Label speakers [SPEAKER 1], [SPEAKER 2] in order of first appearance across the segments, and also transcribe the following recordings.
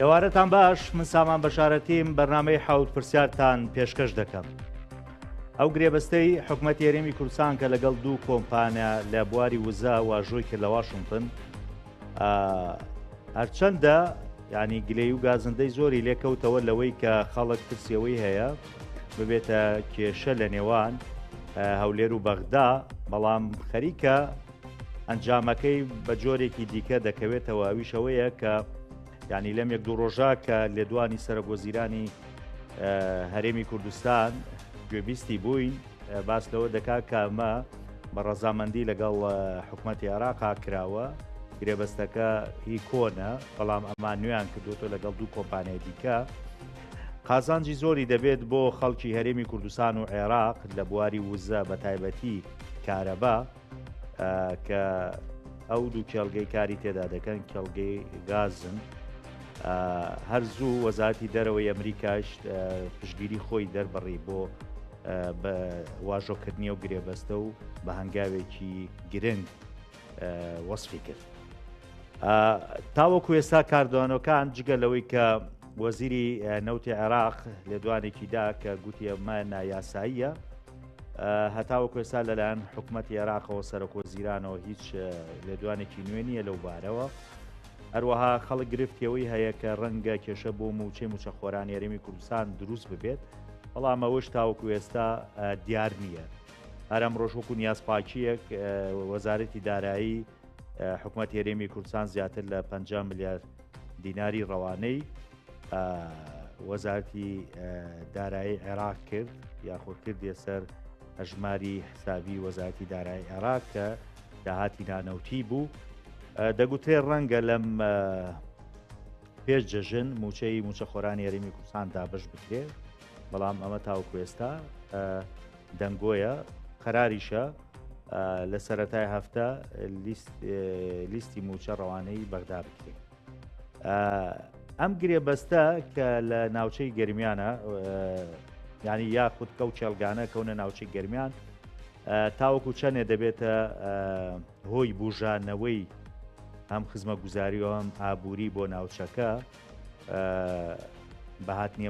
[SPEAKER 1] ئێوارەتان باش، من سامان بەشارەتیم بەرنامەی حەوت پرسیارتان پێشکەش دەکەم. ئەو گرێبەستەی حکوومەت هێرێمی کوردستان کە لەگەڵ دوو کۆمپانیا لە بواری وزە واژۆی کرد لە واشنگتن، هەرچەندە ینی گلەی و گازندەی زۆری لێکەوتەوە لەوەی کە خەڵک ترسیەوەی هەیە ببێتە کێشە لە نێوان هەولێر و بەغدا، بەڵام خەریکە ئەنجامەکەی بە جۆرێکی دیکە دەکەوێتەوە. ئەویشەوەیە کە ینی لەم یەک دوو ڕۆژە کە لێدوانی سەرۆکوەزیرانی هەرێمی کوردستان گوێبیستی بووین، باس لەوە دەکات کە ئەمە بە ڕەزامەندی لەگەڵ حکوومەتی عێراقا کراوە. گرێبەستەکە هی کۆنە، بەڵام ئەمان نوێیان کردوتۆ لەگەڵ دوو کۆمپانیای دیکە. قازانجی زۆری دەبێت بۆ خەڵکی هەرێمی کوردستان و عێراق لە بواری وزە بە تایبەتی کارەبا، کە ئەو دوو کێڵگەی کاری تێدا دەکەن، کێڵگەی گازن. هەرزوو وەزارەتی دەرەوەی ئەمریکاش پشتگیری خۆی دەربڕی بۆ بە واژۆکردنی و گرێبەستە و بە هەنگاوێکی گرنگ وەسفی کرد. تاوەکو ئێستا کاردوانەکان جگە لەوەی کە وەزیری نەوتی عێراق لێدوانێکیدا کە گوتی ئەمە نایاساییە، هەتاوەکو ئێستا لەلایەن حکوومەتی عێراقەوە سەرۆکوەزیرانەوە هیچ لێدوانێکی نوێ نییە لەو بارەوە. هەروەها خەڵک گرفتیەوەی هەیە کە ڕەنگە کێشە بۆ موچەی موچەخۆرانی هەرێمی کوردستان دروست ببێت، بەڵام ئەوەش تاوەکو ئێستا دیار نییە. هەرم ڕۆژوەکو نیازپاکیەک وەزارەتی دارایی حکوومەت هێرێمی کوردستان زیاتر لە 50 ملیار دیناری ڕەوانەی وەزارەتی دارایی عێراق کرد، یاخۆ کردێ سەر هەژماری حسابی وەزارەتی دارایی عێراق کە داهاتی نانەوتی بوو. دەگوترێ ڕەنگە لەم پێش جەژن موچەی موچەخۆرانی هەرێمی کوردستان دابش بکرێت، بەڵام ئەمە تاوەکو ئێستا دەنگۆیە. قەراریشە لە سەرەتای هەفتە لیستی موچە ڕەوانەی بەغدا بکرێت. ئەم گرێبەستە کە لە ناوچەی گەرمیانە، ینی یاخود کەو چێلگانە کەونە ناوچەی گەرمیان، تاوەکو چەندێ دەبێتە هۆی بژانەوەی هەم خزمە گوزاری و هەم ئابووری بۆ ناوچەکە، بەهاتنی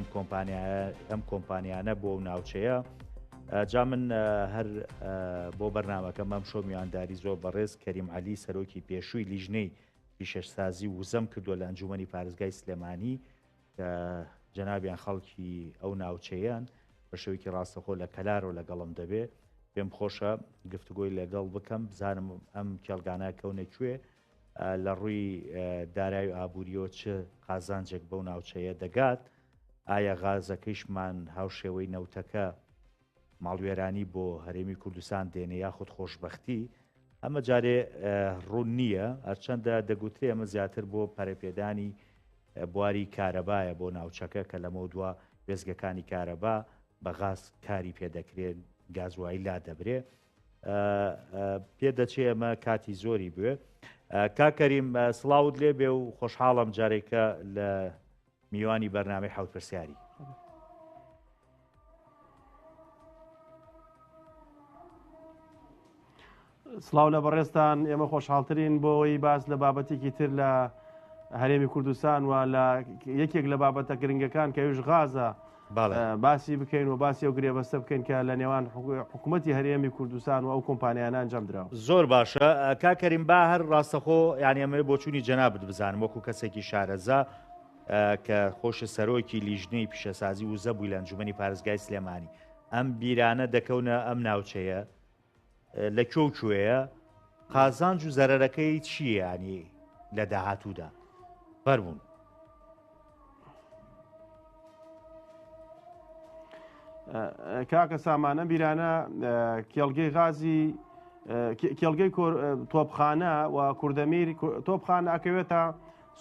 [SPEAKER 1] ئەم کۆمپانیانە بۆ ناوچەیە. جا من هەر بۆ بەرنامەکەم ئەم شۆ میوانداری زۆر بەڕێز کەریم عەلی سەرۆکی پێشووی لیژنەی پیشەشسازی وزەم کردووە لە ئەنجومەنی پارێزگای سلێمانی، کە جەنابیان خەڵکی ئەو ناوچەیان بە شێوەیەکی ڕاستەخۆ لە کەلارەوە لەگەڵم دەبێت. پێم خۆشە گفتوگۆی لەگەڵ بکەم، بزانم ئەم کێڵگانە کەونەکوێ لە ڕووی دارایی و ئابووریەوە چه قازانجێک بەو ناوچەیە دەگات، ئایا غازەکەیشمان هاوشێوەی نەوتەکە ماڵوێرانی بۆ هەرێمی کوردستان دێنێ یاخود خۆشببختی. ئەمە جارێ ڕوون نییە، هەرچەندە دەگوترێ ئەمە زیاتر بۆ پەرەپێدانی بواری کارەبایە بۆ ناوچەکە، کە لەمە دووە وێزگەکانی کارەبا بە غاز کاری پێدەکرێت، گازوایی لا دەبرێ. پێدەچێ ئەمە کاتی زۆری بوێ. کاکەریم سڵاوت لێ بێ و خۆشحاڵم جارێکە لە میوانی بەرنامەی حەوت پرسیاری.
[SPEAKER 2] سڵاو لە بەڕێستان، ئێمە خۆشحاڵترین بۆەوەی باس لە بابەتێکی تر لە هەرێمی کوردستان و لە یەکێک لە بابەتە گرنگەکان کە وش غازە باسی بکەین و باسی ئەو گرێبەستە بکەین کە لە نێوان حکوومەتی هەرێمی کوردستان و ئەو کۆمپانیانە ئەنجام دراوە.
[SPEAKER 1] زۆر باشە کاکەریم، با هەر ڕاستەخۆ یانی ئەمە بۆ چوونی جەنابەت بزانم وەکو کەسێکی شارەزا کە خۆشە سەرۆکی لیژنەی پیشەسازی وزە بووی لە ئەنجومەنی پارێزگای سلێمانی. ئەم بیرانە دەکەونە ئەم ناوچەیە لە کوێیە، قازانج و زەرەرەکەی چییە ینی لە داهاتوودا فەرموون.
[SPEAKER 2] کاکە سامانە بیرانە کێڵگەی غازی کێڵگەی تۆپخانە و کوردەمیر تۆپخانە ئەکەوێتە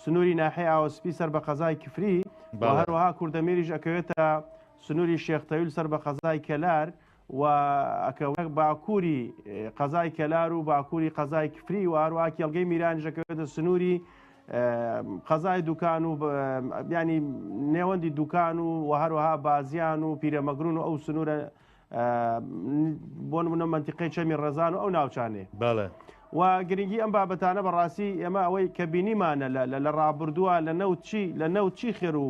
[SPEAKER 2] سنووری ناحەی ئاوسپی سەر بە قەزای کفری، و هەروەها کوردەمیریش ئەکەوێتە سنووری شێختەویل سەر بە قەزای کەلار، و ئەکەوێت باکووری قەزای کەلار و باکووری قەزای کفری، و هەروەها کێڵگەی میرانیش ئەکەوێتە سنووری قەزای دوکان و ینی نێوەندی دوکان و هەروەها بازیان و پیرەمەگرون و ئەو سنوورە بۆ نمونە منتیقەی چەمی ڕێزان و ئەو ناوچانێ. و گرنگی ئەم بابەتانە بەڕاستی ئێمە ئەوەی کە بینیمانە لە ڕابردووە لە نەوت چی خێر و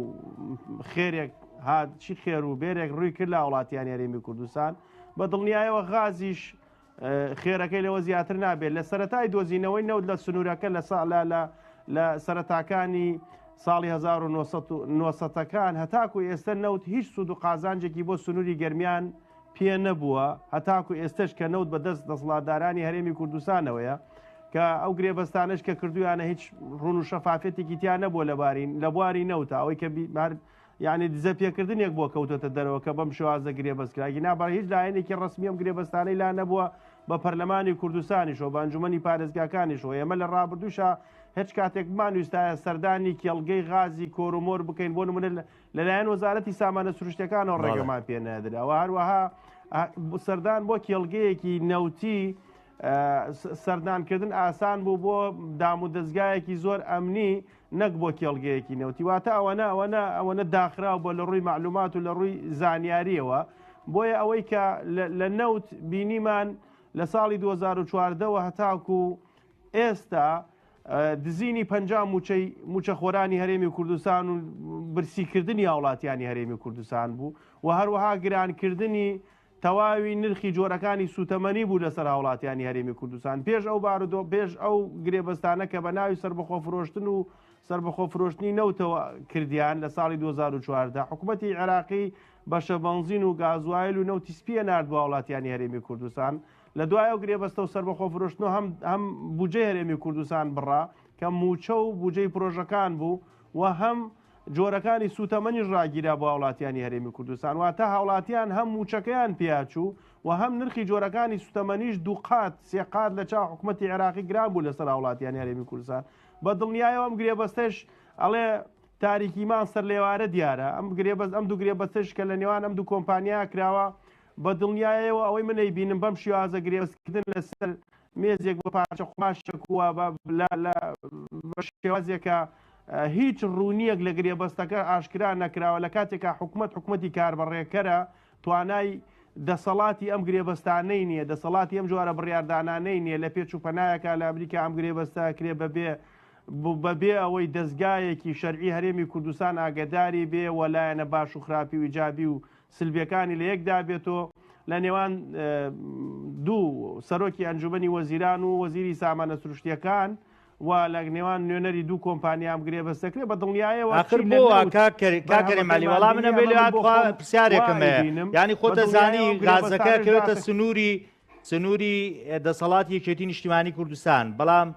[SPEAKER 2] خێرێک هات چی خێر و بێرێک ڕووی کرد لە وڵاتیان هەرێمی کوردستان بە دڵنیایەوە غازیش خێرەکەی لەوە زیاتر نابێت لە سەرەتای دۆزینەوەی نەوت لە سنوورەکە لە سەرەتاکانی ساڵی 1990ەکان هەتاکو ئێستا نەوت هیچ سوود و قازانجێکی بۆ سنووری گەرمیان پێ نەبووە هەتاکو ئێستش کە نەوت بەدەست دەسڵاتدارانی هەرێمی کوردستانەوەیە کە ئەو گرێبەستانش کە کردویانە هیچ ڕوون و شەفافەتێکی تیان نەبووە لە بواری نەوتە ئەوەی کە یعنی دزە پێکردنێک بۆ کەوتۆتە دەرەوە کە بەم شێوازە گرێبەستکراگی نابڕ هیچ لایەنێکی ڕسمی ئەم گرێبەستانەی لا نەبووە بە پەرلەمانی کوردستانیشەوە بە ئەنجومەنی پارێزگاکانیشەوە ئێمە لە ڕابردووشە هیچ کاتێک بمانویستایە سەردانی کێڵگەی غازی کۆرمۆر بکەین بۆ نمونە لەلایەن وەزارەتی سامانە سروشتەکانەوە ڕێگەمان پێ نەدراوە هەروەها سەردان بۆ کێڵگەیەکی نەوتی سەردانکردن ئاسان بوو بۆ دام و دەستگایەکی زۆر ئەمنی نەک بۆ کێڵگەیەکی نەوتی واتە ئەوەنە داخراو بۆ لە ڕووی معلومات و لە ڕووی زانیاریەوە بۆیە ئەوەی کە لە نەوت بینیمان لە ساڵی 2014ەوە هەتاکو ئێستا دزینی 50 موچە خۆرانی هەرێمی کوردستان و برسیکردنی هاوڵاتیانی هەرێمی کوردستان بوو و هەروەها گرانکردنی تەواوی نرخی جۆرەکانی سوتەمەنی بوو لەسەر هاوڵاتیانی هەرێمی کوردستان پێش ئەو بارودۆ پێش ئەو گرێبەستانە کە بە ناوی سربەخۆ فرۆشتن و سربەخۆ فرۆشتنی نەوتەوە کردیان لە ساڵی 2014 حکوومەتی عێراقی بەشە بەنزین و گازوایل و نەوتی سپیە نرد بۆ هاوڵاتیانی هەرێمی کوردستان لە دوای ئەو گرێبەستە و سربەخۆ فرۆشتنەوە هەم بودجەی هەرێمی کوردستان بڕا کە موچە و بودجەی پرۆژەکان بوو و هەم جۆرەکانی سوتەمەنی ڕاگیرا بۆ هاوڵاتیانی هەرێمی کوردستان واتە هاوڵاتیان هەم موچەکەیان پیاچوو و هەم نرخی جۆرەکانی سوتەمەنیش دوو قات سێ قات لە چاو حکوومەتی عێراقی گران بوو لەسەر هاوڵاتیانی هەرێمی کوردستان بە دڵنیایەوە ئەم گرێبەستەش ئەڵێ تاریکیمان سەر لێوارە دیارە ئەم دوو گرێبەستەش کە لە نێوان ئەم دوو کۆمپانیا کراوە بە دڵنیایەوە ئەوەی منەی بینم بەم شێوازە گرێبەستکردن لەسەر مێزێک بە پارچە قماشێکووە بە شێوازێکە هیچ ڕوونیەک لە گرێبەستەکە ئاشکرا نەکراوە لە کاتێکە حکوومەتی کاربڕێکەرە توانای دەسەڵاتی ئەم گرێبەستانەی نییە دەسەڵاتی ئەم جوارە بڕیاردانانەی نییە لە پێچ و پەنایەکە لە ئەمریکا ئەم گرێبەستە کرێ بەبێ ئەوەی دەستگایەکی شەرعی هەرێمی کوردستان ئاگداری بێ وەلایەنە باش و خراپی و ئیجابی و سلبیەکانی لە یەکدا بێتەوە لە نێوان دوو سەرۆکی ئەنجومەنی وەزیران و وەزیری سامانە سروشتیەکان و لە نێوان نوێنەری دوو کۆمپانیام گرێبەستەکرێ بە دڵنیایەوە
[SPEAKER 1] آخر بۆ کاکەری مالی وەڵام منە بێ پرسیارێکم ینی خۆ دەزانی غازەکە کەوێتە سنووری دەسەڵاتی یەکێتی نیشتیمانی کوردستان بەڵام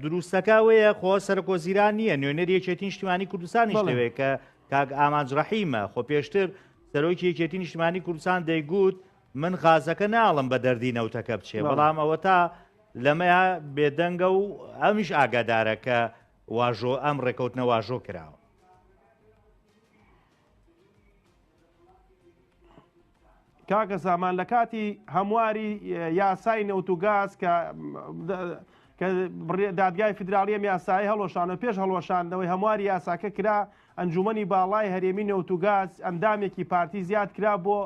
[SPEAKER 1] دروستەکە وەیە خۆ سەرۆکۆزیران نییە نوێنەری یەکێتی نیشتیمانی کوردستانیش لەوێ کە کاک ئامانج ڕەحیمە خۆ پێشتر سەرۆکی یەکێتی نیشتیمانی کوردستان دەیگوت من غازەکە ناڵم بە دەردی نەوتەکە بچێ بەڵام ئەوە تا لەمەیە بێدەنگە و ئەمیش ئاگادارە کە واژۆ ئەم ڕێکەوتنە واژۆ کراوە
[SPEAKER 2] کاکە سامان لە کاتی هەمواری یاسای نەوت و گاز کە دادگای فیدراڵیەم یاسایی هەڵۆشانەوە پێش هەڵۆشاندنەوەی هەمواری یاساکە کرا ئەنجومەنی باڵای هەرێمی نەوت و گاز ئەندامێکی پارتی زیاد کرا بۆ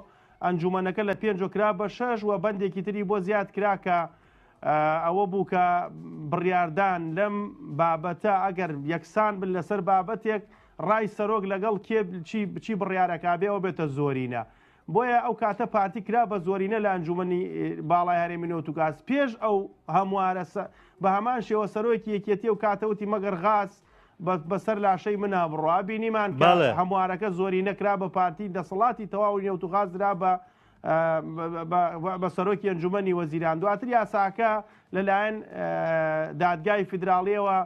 [SPEAKER 2] ئەنجومەنەکە لە 5 کرا بە 6 و بەندێکی تری بۆ زیاد کرا کە ئەوە بوو کە بڕیاردان لەم بابەتە ئەگەر یەکسان بن لەسەر بابەتێک ڕای سەرۆک لەگەڵ کێ چی بڕیارەکە بێەوە بێتە زۆرینە بۆیە ئەو کاتە پارتی کرا بە زۆرینە لە ئەنجومەنی باڵای هەرێمی نەوت و گاز پێش ئەو هەموارە بە هەمان شێوە سەرۆکی یەکێتی و کاتەوتی مەگەر غاز بەسەر لاشەی منە بڕوا بینیمان هەموارەکە زۆری نەکرا بە پارتی دەسەڵاتی تەواوی نەوت و غاز درا بە سەرۆکی ئەنجومەنی وەزیران دواتر یاساکە لەلایەن دادگای فیدراڵیەوە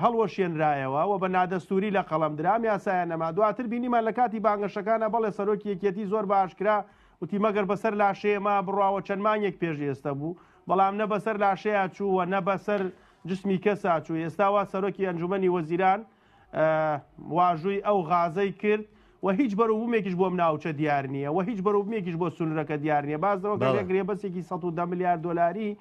[SPEAKER 2] هەڵوەشێنرایەوە و بە نادەستوری لە قەڵەم درام یاسایە نەما دواتر بینیمان لە کاتی بانگەشەکانە بەڵێ سەرۆکی یەکێتی زۆر باشکرا وتی مەگەر بەسەر لاشەیەما بڕاوە چەند مانگێک پێش ئێستا بوو بەڵام نە بەسەر لاشەیە چووە نە بەسەر جسمی کەسا چوو ئێستاوا سەرۆکی ئەنجومەنی وەزیران واژووی ئەو غازەی کرد و هیچ بەروبوومێکیش بۆم ناوچە دیار نییە و هیچ بەروبوومێکیش بۆ سنوورەکە دیار نییە بازەوە گرێبەسێکی 110 میلیارد دۆلاری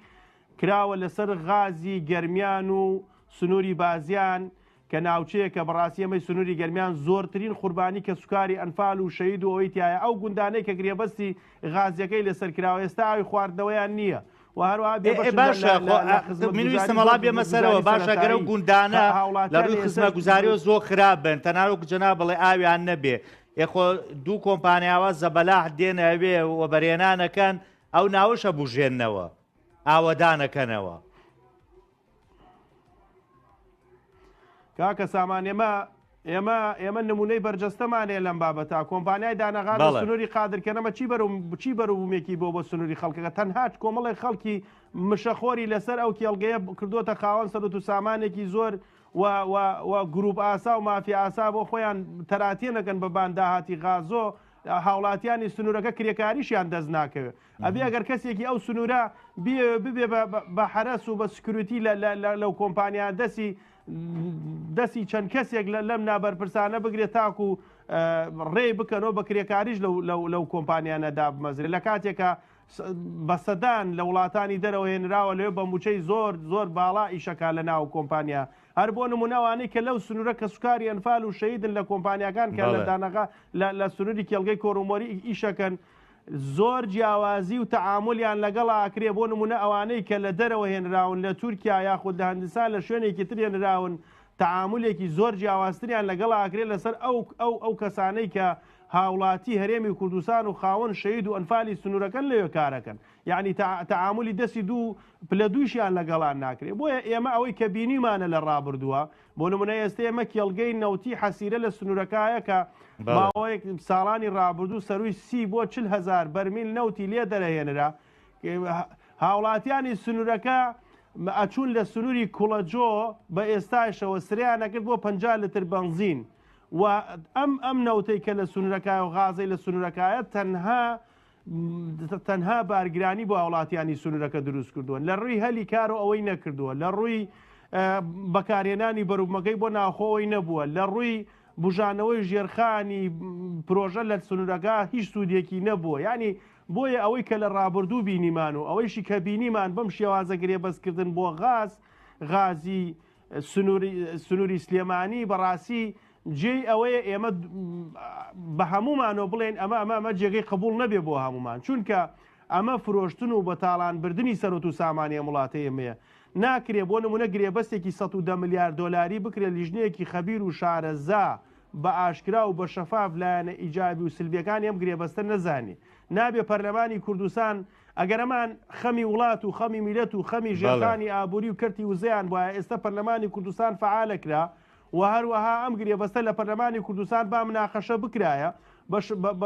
[SPEAKER 2] کراوە لەسەر غازی گەرمیان و سنووری بازیان کە ناوچەیە کە بەڕاستی ئەمەی سنووری گەرمیان زۆرترین قوربانی کە سوکاری ئەنفال و شەید و ئەوەی تایە ئەو گوندانەی کە گرێبەستی غازیەکەی لەسەر کراوە ئێستا ئاوی خواردنەوەیان نییە و هەروەها
[SPEAKER 1] باشە منویستە مەڵا بێمە سەرەوە باشە گەرە و گوندانە لە ڕووی خزمە گوزاریەوە زۆر خراپن تەنانوەک جەناب بڵێ ئاویان نەبێ یخۆ دوو کۆمپانیاوە زەبەلاح دێنەوێ و بەرێنانەکەن ئەو ناوەشە بژێننەوە ئاوەدانەکەنەوە.
[SPEAKER 2] کاکە سامان ئێمە نمونەی بەرجەستەمانێ لەم بابەتە کۆمپانیای دانەغا لە سنووری قادرکردنەوە چی بەروبوومێکی بۆ سنووری خەڵکەکە تەنها کۆمەڵی خەڵکی مشەخۆری لەسەر ئەو کێڵگەیە کردوتە خاوەن سەرۆت و سامانێکی زۆر و گروپ ئاسا و مافی ئاسا بۆ خۆیان تەراتێنەکەن بە بانداهاتی غازۆ هاوڵاتیانی سنوورەکە کرێکاریشیان دەست ناکەوێت ئەبێ ئەگەر کەسێکی ئەو سنوورە ببێ بە حرەس و بە سکروتی لەو کۆمپانیان دەستی چەند کەسێک لەم نابەرپرسانە بگرێت تاکو و ڕێ بکەنەوە بە کرێکاریش لەو کۆمپانیانەدا بمەزرێت لە کاتێکە بە سەدان لە وڵاتانی دەرەوە هێنراوە لەوێ بە موچەی زۆر باڵا ئیشەکە لە ناو کۆمپانیا هەر بۆ نمونەوانەی کە لەو سنوورە کە سوکاری ئەنفال و شەیدن لە کۆمپانیەکان کە لە دانەغا لە سنووری کێڵگەی کۆڕومۆری ئیشەکەن زۆر جیاوازی و تەعاملیان لەگەڵا ئاکرێ بۆ نمونە ئەوانەی کە لە دەرەوە هێنراون لە تورکیا یاخود لە هەندستان لە شوێنێکی تر هێنراون تەعاملێکی زۆر جیاوازتریان لەگەڵا ئاکرێت لەسەر ئەو کەسانەی کە هاوڵاتی هەرێمی کوردستان و خاوەن شەید و ئەنفالی سنوورەکەن لەوێ کارەکەن یعنی تەعاملی دەستی دوو پلە دووشیان لەگەڵان ناکرێت بۆیە ئێمە ئەوەی کە بینیمانە لە ڕابردووە بۆ نمونە ئێستا ئێمە کێڵگەی نەوتی حەسیرە لە سنوورەکەیە کە ماوەیەک ساڵانی ڕابردوو سەروی 30 بۆ 40,000 بەرمیل نەوتی لێ دەرەهێنرا هاوڵاتیانی سنوورەکە ئەچوون لە سنووری کوڵەجۆ بە ئێستاشەوە سریانەکرد بۆ 50 لتر بنزین و ئەم نەوتەی کە لە سنوورەکە و غازەی لە سنوورەکایە تەنها بارگرانی بۆ هاوڵاتیانی سنوورەکە دروست کردووە لە ڕووی هەلی کار و ئەوەی نەکردووە لە ڕووی بەکارهێنانی بەروبمەکەی بۆ ناوخۆەوەی نەبووە لە ڕووی بژانەوەی ژێرخانی پرۆژە لە سنوورەکە هیچ سوودێکی نەبووە ینی بۆیە ئەوەی کە لە ڕابردوو بینیمان و ئەوەیشی کە بینیمان بەم شێوازە گرێبەستکردن بۆ غازی سنووری سلێمانی بەڕاستی جێی ئەوەیە ئێمە بە هەمومانەوە بڵێن ئەمە جێگەی قبول نەبێ بۆ هەمومان چونکە ئەمە فرۆشتن و بەتاڵانبردننی سەرۆت و سامانیە وڵاتەیە ئێمەیە ناکرێ بۆ نمونە گرێبەستێکی 110 میلیارد دۆلاری بکرێت لیژنەیەکی خەبیر و شارەزا بە ئاشکرا و بە شەفاف لایەنە ئیجابی و سلبیەکانی ئەم گرێبەستە نەزانێ نابێ پەرلەمانی کوردستان ئەگەرەمان خەمی وڵات و خەمی میلەت و خەمی ژێرخانی ئابووری و کەرتی وزەیان وایە ئێستا پەرلەمانی کوردستان فعالەکرا و هەروەها ئەم گرێبەستە لە پەرلەمانی کوردستان با مناقەشە بکرایە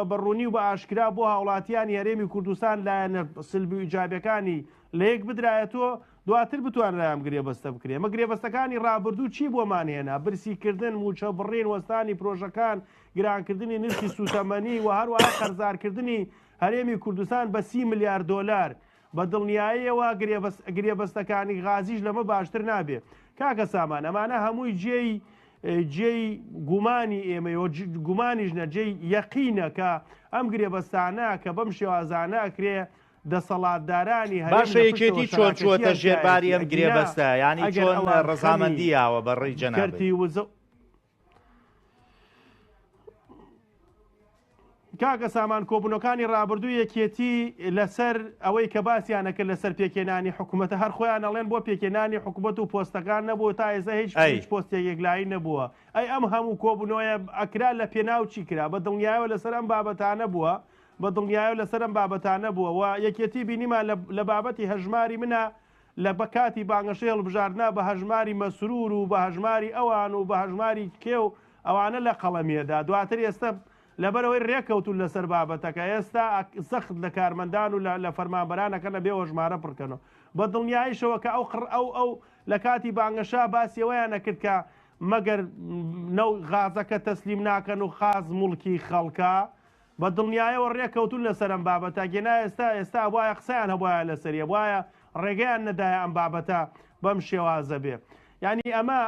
[SPEAKER 2] بەڕوونی و بە ئاشکرا بۆ هاوڵاتیانی هەرێمی کوردستان لایەنە سلبی و ئیجابیەکانی لە یەک بدرایەتەوە دواتر بتوانرای ئەم گرێبەستە بکرێ ئەمە گرێبەستەکانی ڕابردوو چی بۆمان هێنا برسیکردن موچە بڕین وەستانی پرۆژەکان گرانکردنی نرخی سوتەمەنی و هەروەها قەرزارکردنی هەرێمی کوردستان بە 30 میلیارد دۆلار بە دڵنیاییەوە گرێبەستەکانی غازیش لەمە باشتر نابێ کاکە سامان ئەمانە هەمووی جێی گومانی ئێمەوە گومانیش نە جێی یەقینە کە ئەم گرێبەستانە کە بەم شێوازانە ئەکرێ دەسەڵاتدارانی
[SPEAKER 1] باشە یەکێتی چۆن چووەتە ژێرباری ئەم گرێبەستە ینی چۆن ڕەزامەندیاوە بەڕێی جەنابێت
[SPEAKER 2] کاکە سامان کۆبوونەکانی ڕابردوو یەکێتی لەسەر ئەوەی کە باسییانەکە لەسەر پێکێنانی حکوومەتە هەر خۆیان ئەڵێن بۆ پێکێنانی حکوومەت و پۆستەکان نەبوو تا ئێستا هیچ پۆستێک یەکلایی نەبووە ئەی ئەم هەموو کۆبوونەوەیە ئەکرا لە پێناو چی کرا بە دڵنیایەوە لەسەر ئەم بابەتانە بووە بە دڵنیایەوە لەسەر ئەم بابەتانە بووە و یەکێتی بینیمان لە بابەتی هەژماری منە لە بەکاتی بانگەشەی هەڵبژاردنا بە هەژماری مەسرور و بە هەژماری ئەوان و بە هەژماری کێ و ئەوانە لە قەڵەمیەدا دواتر ئێستا لەبەرەوەی ڕێکەوتون لەسەر بابەتەکە ئێستا سەخت لە کارمەندان و لە فەرمانبەرانەکە لە بێوە ژمارە پڕکەنەوە بە دڵنیاییشەوە کە ئەو لە کاتی بانگەشا باسیەوەیان نەکرد کە مەگەر نەو غازەکە تەسلیم ناکەن و خاز موڵکی خەڵکە بە دڵنیایەوە ڕێکەوتون لەسەر ئەم بابەتە گێنا ئێستا وایە قسەیان هەبواە لەسەریە وایە ڕێگەیان نەدایە ئەم بابەتە بەم شێوازە بێ ینی ئەمە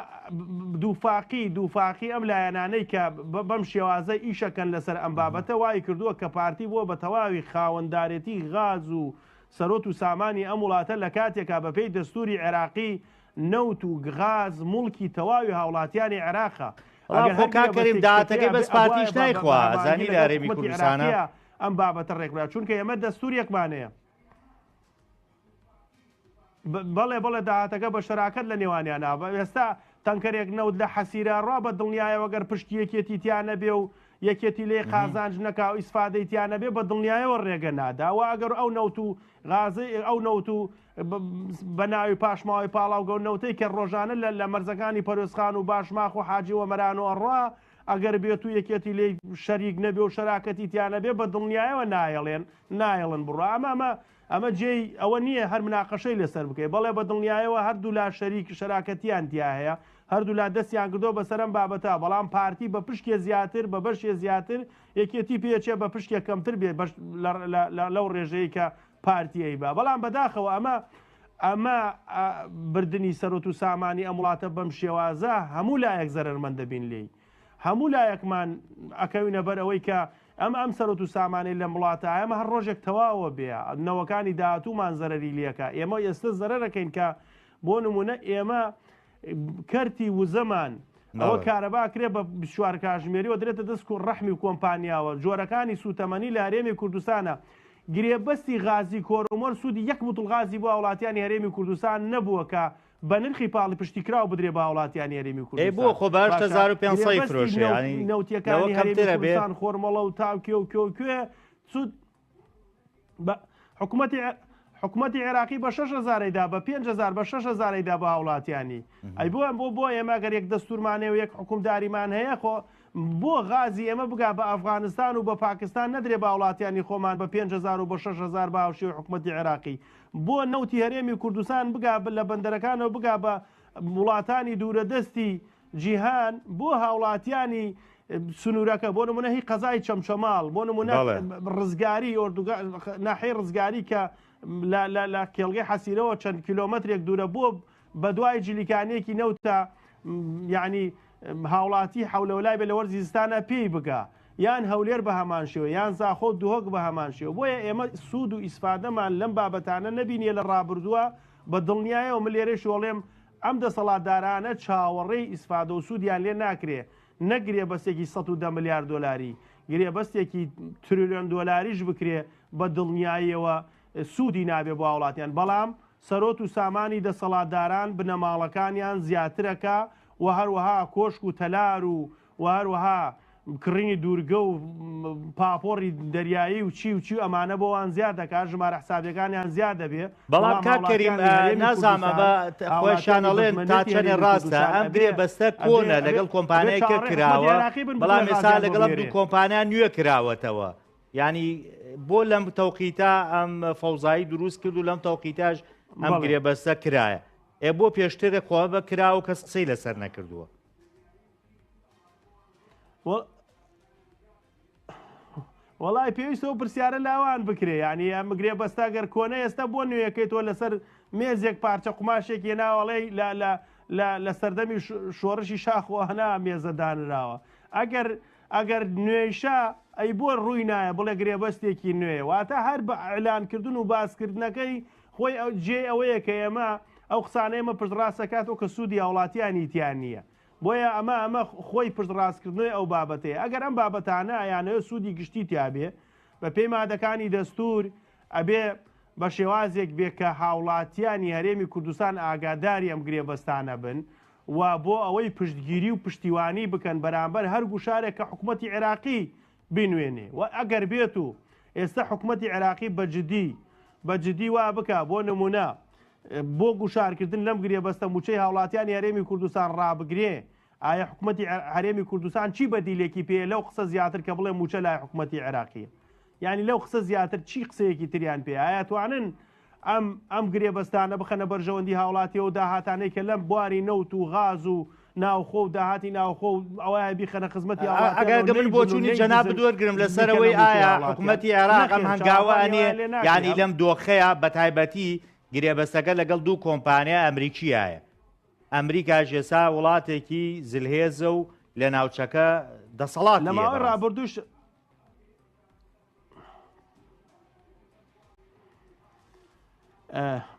[SPEAKER 2] دووفاقی ئەم لایەنانەی کە بەم شێوازە ئیشەکەن لەسەر ئەم بابەتە وای کردووە کە پارتی بووە بە تەواوی خاوەنددارەتی غاز و سەرۆت و سامانی ئەم وڵاتە لە کاتێکا بەپێی دەستوری عێراقی نەوت و غاز موڵکی تەواوی هاوڵاتیانی عێراقە
[SPEAKER 1] کاکەریم داهاتەکەی بەس پارتیش نایخوا زانی لە هەرێمی کوردستانە
[SPEAKER 2] ئەم بابەتە ڕێکرا چونکە ئێمە دەستوریەکمانەیە بەڵێ بڵێ داهاتەکە بە شەراکەت لە نێوانیانە ئێستا تەنکەرێک نەوت لە حەسیرە ڕوا بە دڵنیایەوە گەر پشتی یەکێتی تیانە بێ و یەکێتی لێ قازانج نەکا و ئیسفادەی تیانە بێ بە دڵنیایەوە ڕێگە ناداوە ئەگەر ئەو نەوت و غازی ئەو نەوت و بە ناوی پاشماوی پاڵاوگە و نەوتەی کە ڕۆژانە لە مەرزەکانی پەرۆسخان و باشماخ و حاجی وەمەرانەوە ڕوا ئەگەر بێت و یەکێتی لێ شەریک نەبێ و شەراکەتی تیانە بێ بە دڵنیایەوە نایەڵێن بڕە ئەمە جێی ئەوە نییە هەر مناقەشەی لەسەر بکەیت بەڵێ بە دڵنیایەوە هەردوو لا شەریک شەراکەتیان تیا هەیە هەردوو لا دەستیان کردۆ بەسەرم بابەتە بەڵام پارتی بە پشکێ زیاتر بە بەشێ زیاتر یەکێتی پێچێ بە پشکێک کەمتر بێ لەو ڕێژەیە کە پارتیەی بە بەڵام بەداخەوە ئەمە بردننی سەرۆت و سامانی ئەم وڵاتە بەم شێوازە هەموو لایەک زەرمەند دەبین لێی هەموو لایەکمان ئەکەوینە بەر ئەوەی کە ئەم سەرۆت و سامانەی لە وڵاتە ئەمە هەر ڕۆژێک تەواوە بێ نەوەکانی داهاتوومان زەرەری لێکە ئێمە ئێستا زەرەرەکەین کە بۆ نمونە ئێمە کەرتی وزەمان ئەوە کارەبا کرێ بە 24 کاتژمێریەوە درێتە دەست و ڕەحمی و کۆمپانیاوە جۆرەکانی سوتەمەنی لە هەرێمی کوردستانە گرێبەستی غازی کۆرۆمۆر سوودی 1 بوتڵ غازی بۆ وڵاتیانی هەرێمی کوردستان نەبووە کە بە نرخی پاڵی پشتی کراو بدرێ بە وڵاتیانی هەرێمی کوردستان
[SPEAKER 1] بۆ خۆ باش 1500 فرۆشێ
[SPEAKER 2] نەوتیەکانی هەرێمی کوردستان خۆرمەڵە و تاوکێ و کێ سود حکوومەتی عێراقی بە 6,000دا بە 5,000 بە 6,000دا بە هاوڵاتیانی ئەی بۆ ئێمە گەر یەک دەستورمانێ و یەک حکومداریمان هەیە خۆ بۆ غازی ئێمە بگا بە ئەفغانستان و بە پاکستان نەدرێ بە وڵاتیانی خۆمان بە 5,000 و بە 6,000 بە هاوشێوەی حکوومەتی عێراقی بۆ نەوتی هەرێمی کوردستان بگا لە بەندەرەکانەوە بگا بە وڵاتانی دوورەدەستی جیهان بۆ هاوڵاتیانی سنوورەکە بۆ نمونە هی قەزای چەمچەماڵ بۆ نمونە ڕزگاری ناحەی ڕزگاری کە لە کێڵگەی حەسیرەوە چەند کیلۆمەترێک دوورە بۆ بە دوای جلیکانێکی نەوتە یعنی هاوڵاتی حولەولای بە لە وەرزی زستانە پێی بگا یان هەولێر بە هەمان شێوە یان زاخۆ دوهۆک بە هەمان شێوە بۆیە ئێمە سوود و ئیسفادەمان لەم بابەتانە نەبینیە لە ڕابردووە بە دڵنیایەوە من لێرەی شۆڵێم ئەم دەسەڵاتدارانە چاوەڕێی ئیسفادە و سوودیان لێ ناکرێ نەگرێ بەستێکی 110 ملیار دۆلاری گرێ بەستێکی تریلیۆن دۆلاریش بکرێ بە دڵنیاییەوە سوودی نابێ بۆ وڵاتیان بەڵام سەرۆت و سامانی دەسەڵاتداران بنەماڵەکانیان زیاترەکە و هەروەها کۆشک و تەلار و هەروەها کڕینی دوورگە و پاپۆڕی دەریایی و چی ئەمانە بۆوان زیاد دەکات ژمارە حسابیەکانیان زیاد دەبێ
[SPEAKER 1] بەڵام کاکەریم نازانمە بە خۆشانەڵێن تا چەنێ ڕاستە ئەم گرێ بەستە کۆنە لەگەڵ کۆمپانیایەکە کراوە بەڵام ئێستا لەگەڵ دوو کۆمپانیان نوێ کراوەتەوە ینی بۆ لەم تەوقیتا ئەم فەوزایی دروست کرد و لەم تەوقیتاش ئەم گرێ بەستە کرایە بۆ پێشترە خۆ بە کراوە کەس قسەی لەسەر نەکردووە
[SPEAKER 2] وڵای پێویستەوە پرسیارە لاوان بکرێ ینی ئەم گرێ بەستا گەر کۆنە ئێستا بۆ نوێیەکەیتەوە لەسەر مێزێک پارچە قوماشێکی ناوەڵێ لە سەردەمی شۆڕشی شاخۆ هەنا مێزەدانراوە ئەگەر نوێشە ئەی بۆ ڕووی نایە بڵێ گرێبەستێکی نوێ واتە هەر بە ئەعلانکردن و باسکردنەکەی خۆی جێ ئەوەیە کە ئێمە ئەو قسانەیەمە پشتڕاستەکاتەوە کە سوودی هاوڵاتیانی تیان نییە بۆیە ئەمە خۆی پشتڕاستکردنەوەی ئەو بابەتەیە ئەگەر ئەم بابەتانە ئەیانەوە سوودی گشتی تیابێ بە پێی مادەکانی دەستور ئەبێ بە شێوازێک بێ کە هاوڵاتیانی هەرێمی کوردستان ئاگاداری ئەم گرێبەستانە بن و بۆ ئەوەی پشتگیری و پشتیوانی بکەن بەرامبەر هەر گوشارێک کە حکوومەتی عێراقی بینوێنێ و ئەگەر بێت و ئێستا حکوومەتی عێراقی بەجددی وا بکە بۆ نمونە بۆ گوشارکردن لەم گرێبەستە موچەی هاوڵاتیانی هەرێمی کوردستان ڕابگرێ ئایا حکوومەتی هەرێمی کوردستان چی بەدیلێکی پێ لەو قسە زیاتر کە بڵێ موچە لای حکوومەتی عێراقیە یعنی لەو قسە زیاتر چی قسەیەکی تریان پێ ئایا توانن ئەم گرێبەستانە بخەنە بەرژەوەندی هاوڵاتیە و داهاتانەی کە لەم بواری نەوت و غاز و ناوخۆ و داهاتی ناوخۆ و ئەوە بیخەنە خزمەتی
[SPEAKER 1] ئەگەر بۆ چوونی جەناب بدوەرگرم لەسەرەوەی ئایا حکوومەتی عێراق ئەم هەنگاوانێ یعنی لەم دۆخەیە بە تایبەتی گرێبەستەکە لەگەڵ دوو کۆمپانیا ئەمریکیایە ئەمریکاش ئێستا وڵاتێکی زلهێزە و لە ناوچەکە دەسەڵات
[SPEAKER 2] لەماوەی ڕابردووش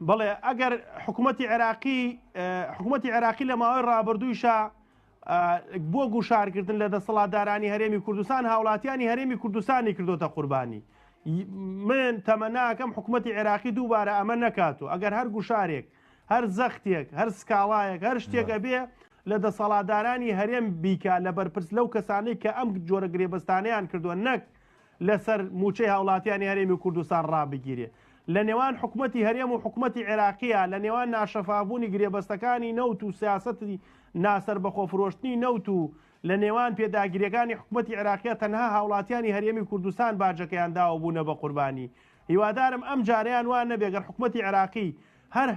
[SPEAKER 2] بەڵێ ئەگەر حکوومەتی عێراقی لە ماوەی ڕابردوویشە بۆ گوشارکردن لە دەسەڵاتدارانی هەرێمی کوردستان هاوڵاتیانی هەرێمی کوردستانی کردوتە قوربانی من تەمەناکەم حکوومەتی عێراقی دووبارە ئەمە نەکاتەوە ئەگەر هەر گوشارێک هەر زەختێک هەر سکاڵایەک هەر شتێکە بێ لە دەسەڵاتدارانی هەرێم بیکە لە بەرپرس لەو کەسانەی کە ئەم جۆرە گرێبەستانەیان کردووە نەک لەسەر موچەی هاوڵاتیانی هەرێمی کوردستان ڕابگیرێ لە نێوان حکوومەتی هەرێم و حکوومەتی عێراقیە لە نێوان ناشەفابوونی گرێبەستەکانی نەوت و سیاسەتی ناسەر بەخۆفرۆشتنی نەوت و لە نێوان پێداگیریەکانی حکوومەتی عێراقیە تەنها هاوڵاتیانی هەرێمی کوردستان باجەکەیان داوە بوونە بە قوربانی هیوادارم ئەم جاریان وان نەبێگەر حکوومەتی عێراقی هەر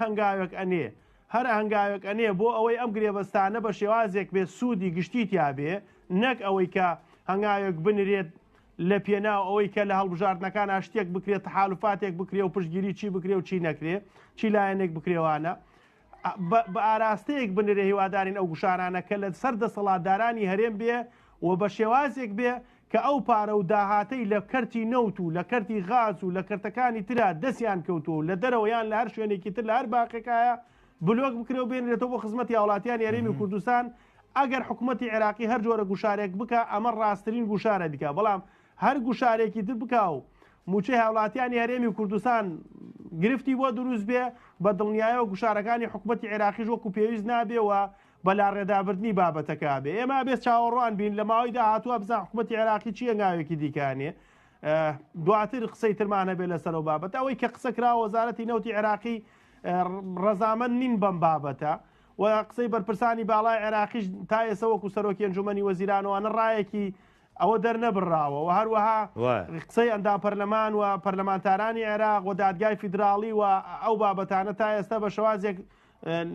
[SPEAKER 2] هەنگاوێک ئەنێ بۆ ئەوەی ئەم گرێبەستانە بە شێوازێک بێ سوودی گشتیتیا بێ نەک ئەوەی کە هەنگاوێک بنرێت لە پێناو ئەوەی کە لە هەڵبژاردنەکان شتێک بکرێت تەحالوفاتێک بکرێ و پشتگیری چی بکرێ و چی نەکرێ چی لایەنێک بکرێوانە بە ئاراستەیەک بنرێ هیوادارین ئەو گوشارانە کە لە سەر دەسەڵاتدارانی هەرێم بێ و بە شێوازێک بێ کە ئەو پارە و داهاتەی لە کەرتی نەوت و لە کەرتی غاز و لە کەرتەکانی ترا دەستیان کەوتو لە دەرەوەیان لە هەر شوێنێکی تر لە هەر باقیەکایە بلۆک بکرێ و بێنرێتەوە بۆ خزمەتی هاوڵاتیانی هەرێمی کوردستان ئەگەر حکوومەتی عێراقی هەر جۆرە گوشارێک بکە ئەمە ڕاستترین گوشارە دیکە بەڵام هەر گوشارێکی تر بکە و موچەی هاوڵاتیانی هەرێمی کوردستان گرفتی بۆ دروست بێ بە دڵنیایەوە گوشارەکانی حکوومەتی عێراقیش وەکو پێویست نابێەوە بەلا ڕێدابردنی بابەتەکە بێ ئێمە بێت چاوەڕوان بین لە ماوەی داهاتووە بزان حکوومەتی عێراقی چیە ناوێکی دیکانێ دواتر قسەی ترمانە بێ لەسەر و بابەت ئەوەی کە قسە کرا وەزارەتی نەوتی عێراقی ڕەزامەند نین بەم بابەتە و قسەی بەرپرسانی باڵای عێراقیش تا ئێستا وەکو سەرۆکی ئەنجومەنی وەزیرانەوەوانە ڕایەکی ئەوە دەرنەبڕاوە و هەروەها قسەی ئەندام پەرلەمان و پەرلەمانتارانی عێراق و دادگای فیدراڵی و ئەو بابەتانە تا ئێستا بە شێوازێک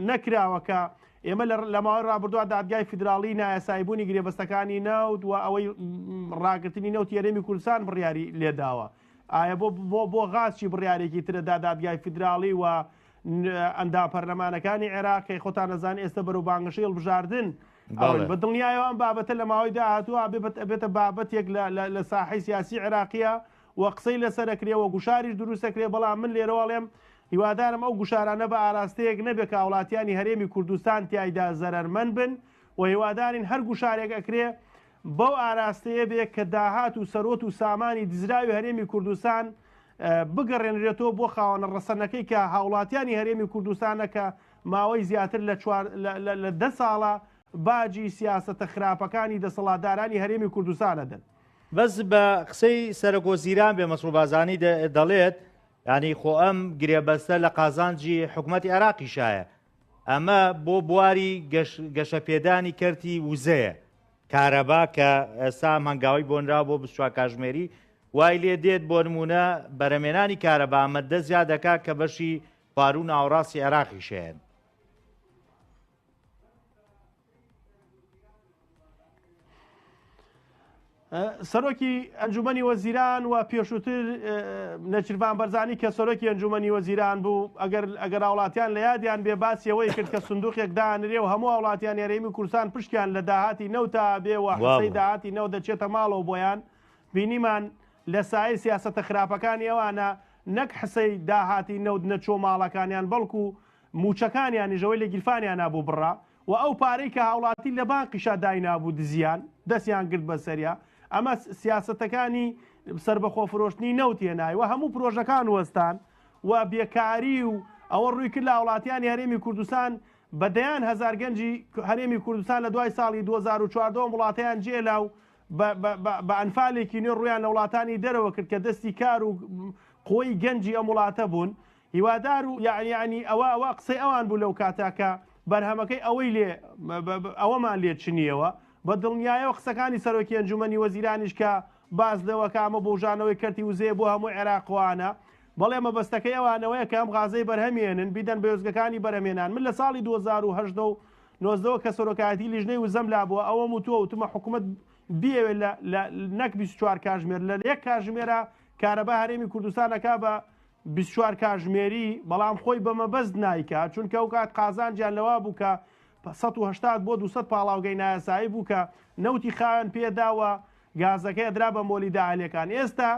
[SPEAKER 2] نەکراوەکە ئێمە لە ماوەی ڕابردووە دادگای فیدراڵی نایاسایبوونی گرێبەستەکانی نەوت و ئەوەی ڕاگررتنی نەوتی هەرێمی کوردستان بڕیاری لێداوە ئایا بۆ غاچی بڕیارێکی ترەدا دادگای فیدراڵی و ئەندام پەرلەمانەکانی عێراقی خۆتان نەزان ئێستا بەرەو بانگەشەی هەڵبژاردن بە دڵنیایەوە ئەم بابەتە لە ماوەی داهاتووە بێتە بابەتێک لە ساحەی سیاسی عێراقیە و قسەی لەسەرەکرێەوە گوشاریش دروستەکرێ بەڵام من لێرەوەڵێم هیوادارم ئەو گوشارانە بە ئاراستەیەک نەبێت کە وڵاتیانی هەرێمی کوردستان تایدا زەرەرمەند بن و هیوادارین هەر گوشارێک ئەکرێ بەو ئاراستەیە بێ کە داهات و سەرۆت و سامانی دزراوی هەرێمی کوردستان بگەڕێنرێتەوە بۆ خاوەنە ڕەسەنەکەی کە هاوڵاتیانی هەرێمی کوردستانە کە ماوەی زیاتر لە 10 ساڵە باجی سیاسەتە خراپەکانی دەسەڵاتدارانی هەرێمی کوردستانە دەن
[SPEAKER 1] بەس بە قسەی سەرۆکۆزیران بێ مەسعود بازانی دەڵێت ینی خۆ ئەم گرێبەستە لە قازانجی حکوومەتی عێراقی شایە ئەمە بۆ بواری گەشەپێدانی کەرتی وزەیە کارەبا کە ئێستا هەنگاوی بۆنرا بۆ 24 کاتژمێری وای لێ دێت بۆ نمونە بەرەمێنانی کارەبا مەدە زیاد دەکات کە بەشی خواروو ناوەڕاستی عێراقی شێن
[SPEAKER 2] سەرۆکی ئەنجومەنی وەزیران و پێشووتر نەچیروان بەرزانی کە سەرۆکی ئەنجومەنی وەزیران بوو ئەگەر هاوڵاتیان لە یادیان بێ باسیەوەی کرد کە سندوقێک دانرێ و هەموو هاوڵاتیان هەرێمی کوردستان پشتیان لە داهاتی نەوتا بێ و حسەی داهاتی نەو دەچێتە ماڵەوە بۆیان بینیمان لە سایە سیاسەتە خراپەکانی ئەوانە نەک حسەی داهاتی نەود نەچۆ ماڵەکانیان بەڵکو موچەکانیانی ژەوەی لە گیرفانیان نابوو بڕا و ئەو پارەی کە هاوڵاتی لە بانقیشا داینابوو دزیان دەستیان گرت بەسەریا ئەمە سیاسەتەکانی سربەخۆ فرۆشتنی نەوتێنای و هەموو پرۆژەکان وەستان و بێکاری و ئەوە ڕووی کرد لە وڵاتیانی هەرێمی کوردستان بەدەیان هەزار گەنجی هەرێمی کوردستان لە دوای ساڵی 2014 وڵاتیان جێلا و بە ئەنفالێکی نوێ ڕویان لە وڵاتانی دەرەوە کرد کە دەستی کار و قۆی گەنجی ئەم وڵاتە بوون هیوادار و یعنی ئەوە قسەی ئەوان بوو لەو کاتاکە بەرهەمەکەی ئەوەمان لێ چنیەوە بە دڵنیایەوە قسەکانی سەرۆکی ئەنجومەنی وەزیرانیش کە باز لەوە کامە بۆژانەوەی کەرتی وزێ بۆ هەموو عێراقوانە بەڵێ مەبەستەکەی ئەوانەوەیە کە ئەم غازەی بەرهەمێنن بیدەن بە وێزگەکانی بەرهەمێنان من لە ساڵی 2019 کە سەرۆکایەتی لیژنەی وزەم لابووە ئەوە وتووە وتمە حکوومەت بیەوێ نەک 24 کاتژمێر لە 1 کاتژمێرە کارەبا هەرێمی کوردستانەکە بە 24 کاتژمێری بەڵام خۆی بە مەبەست نایکات چونکە ئەو کات قازانجیان لەوا بوو کە 180 بۆ 200 پاڵاوگەی نایاسایی بوو کە نەوتی خاوێن پێداوە گازەکەی درا بە مۆلی داهالەکان ئێستا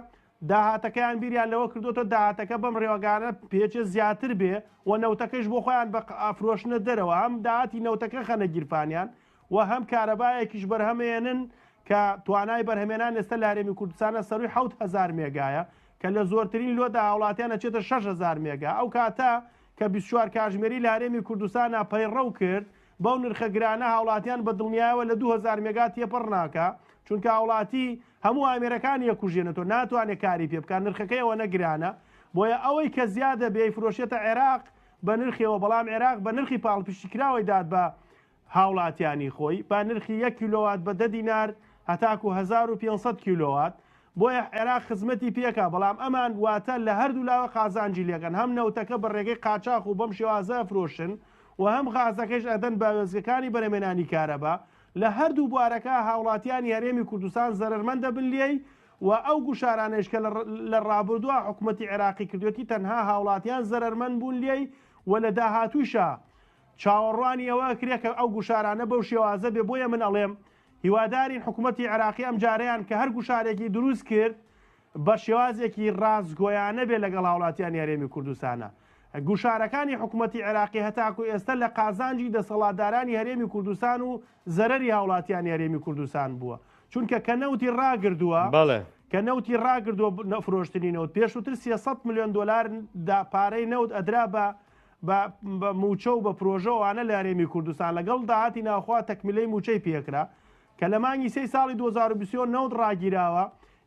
[SPEAKER 2] داهاتەکەیان بیریان لەوە کردوتە داهاتەکە بەم ڕێوەگانە پێچە زیاتر بێ و نەوتەکەش بۆ خۆیان بە ئافرۆشنە دەرەوە هەم داهاتی نەوتەکە خەنە گیرفانیان و هەم کارەبایەکیش بەرهەمێنن کە توانای بەرهەمێنان ئێستا لە هەرێمی کوردستانە سەروی 7000 مێگایە کە لە زۆرترین لۆدا هاوڵاتیان ئەچێتە 6000 مێگا ئەو کاتە کە 24 کاتژمێری لە هەرێمی کوردستانە پەیڕەو کرد بەو نرخە گرانە هاوڵاتیان بە دڵنیایەوە لە 2000 مێگا تێپەڕ ناکە چونکە هاوڵاتی هەموو ئامێرەکان یەکوژێنێتەوە ناتوانێت کاری پێ بکات نرخەکەیەوە نەگرانە بۆیە ئەوەی کە زیادە بێ فرۆشێتە عێراق بە نرخیەوە بەڵام عێراق بە نرخی پاڵپشتیکراوەی داد بە هاوڵاتیانی خۆی با نرخی 1 کیلۆوات بە 10 دینار هەتاکو 1500 کیلۆوات بۆیە عێراق خزمەتی پێکا بەڵام ئەمان واتە لە هەردوو لاوە قازانجی لێکەن هەم نەوتەکە بە ڕێگەی قاچاق و بەم شێوازە فرۆشن و هەم غازەکەش ئەدەن بە وێزگەکانی بەرهەمێنانی کارەبا لە هەردوو بوارەکە هاوڵاتیانی هەرێمی کوردستان زەرمەندە بن لێی و ئەو گوشارانەش کە لە ڕابردووە حکوومەتی عێراقی کردوێتی تەنها هاوڵاتیان زەرمەند بوون لێی و لە داهاتووشە چاوەڕوانی ئەوە کرێکە ئەو گوشارانە بەو شێوازە بێ بۆیە من ئەڵێم هیوادارین حکوومەتی عێراقی ئەم جارەیان کە هەر گوشارێکی دروست کرد بە شێوازێکی ڕازگۆیانە بێ لەگەڵ هاوڵاتیانی هەرێمی کوردستانە گوشارەکانی حکوومەتی عێراقی هەتاکو ئێستا لە قازانجی دەسەڵاتدارانی هەرێمی کوردستان و زەرەری هاوڵاتیانی هەرێمی کوردستان بووە چونکە کە نەوتی ڕاگردووە کە نەوتی ڕاگردووە نەفرۆشتنی نەوت پێشووتر 300 میلیۆن دلار پارەی نەوت ئەدرا بە موچە و بە پرۆژەوانە لە هەرێمی کوردستان لەگەڵ داهاتی ناوخوا تەکمیلەی موچەی پێکرا کە لە مانگی 3 ساڵی 2020 نەوت ڕاگیراوە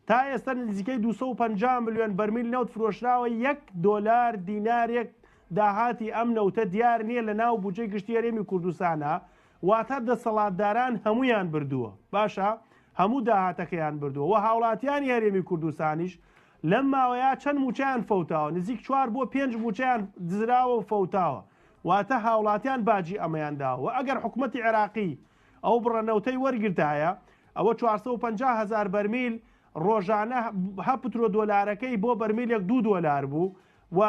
[SPEAKER 2] تا ئێستا نزیکەی 250 میلیۆن بەرمیل نەوت فرۆشراوە 1 دۆلار دینارێک داهاتی ئەم نەوتە دیار نییە لە ناو بودجەی گشتی هەرێمی کوردستانە واتە دەسەڵاتداران هەمویان بردووە باشە هەموو داهاتەکەیان بردووە و هاوڵاتیانی هەرێمی کوردستانیش لەم ماوەیە چەند موچیان فەوتاوە نزیک 4 بۆ 5 موچیان دزراوە و فەوتاوە واتە هاوڵاتیان باجی ئەمەیان داوە ئەگەر حکوومەتی عێراقی ئەو بڕەنەوتەی وەرگرتایە ئەوە 450,000 بەرمیل ڕۆژانە هەپترۆ دۆلارەکەی بۆ بەرمیلێک 2 دۆلار بوو و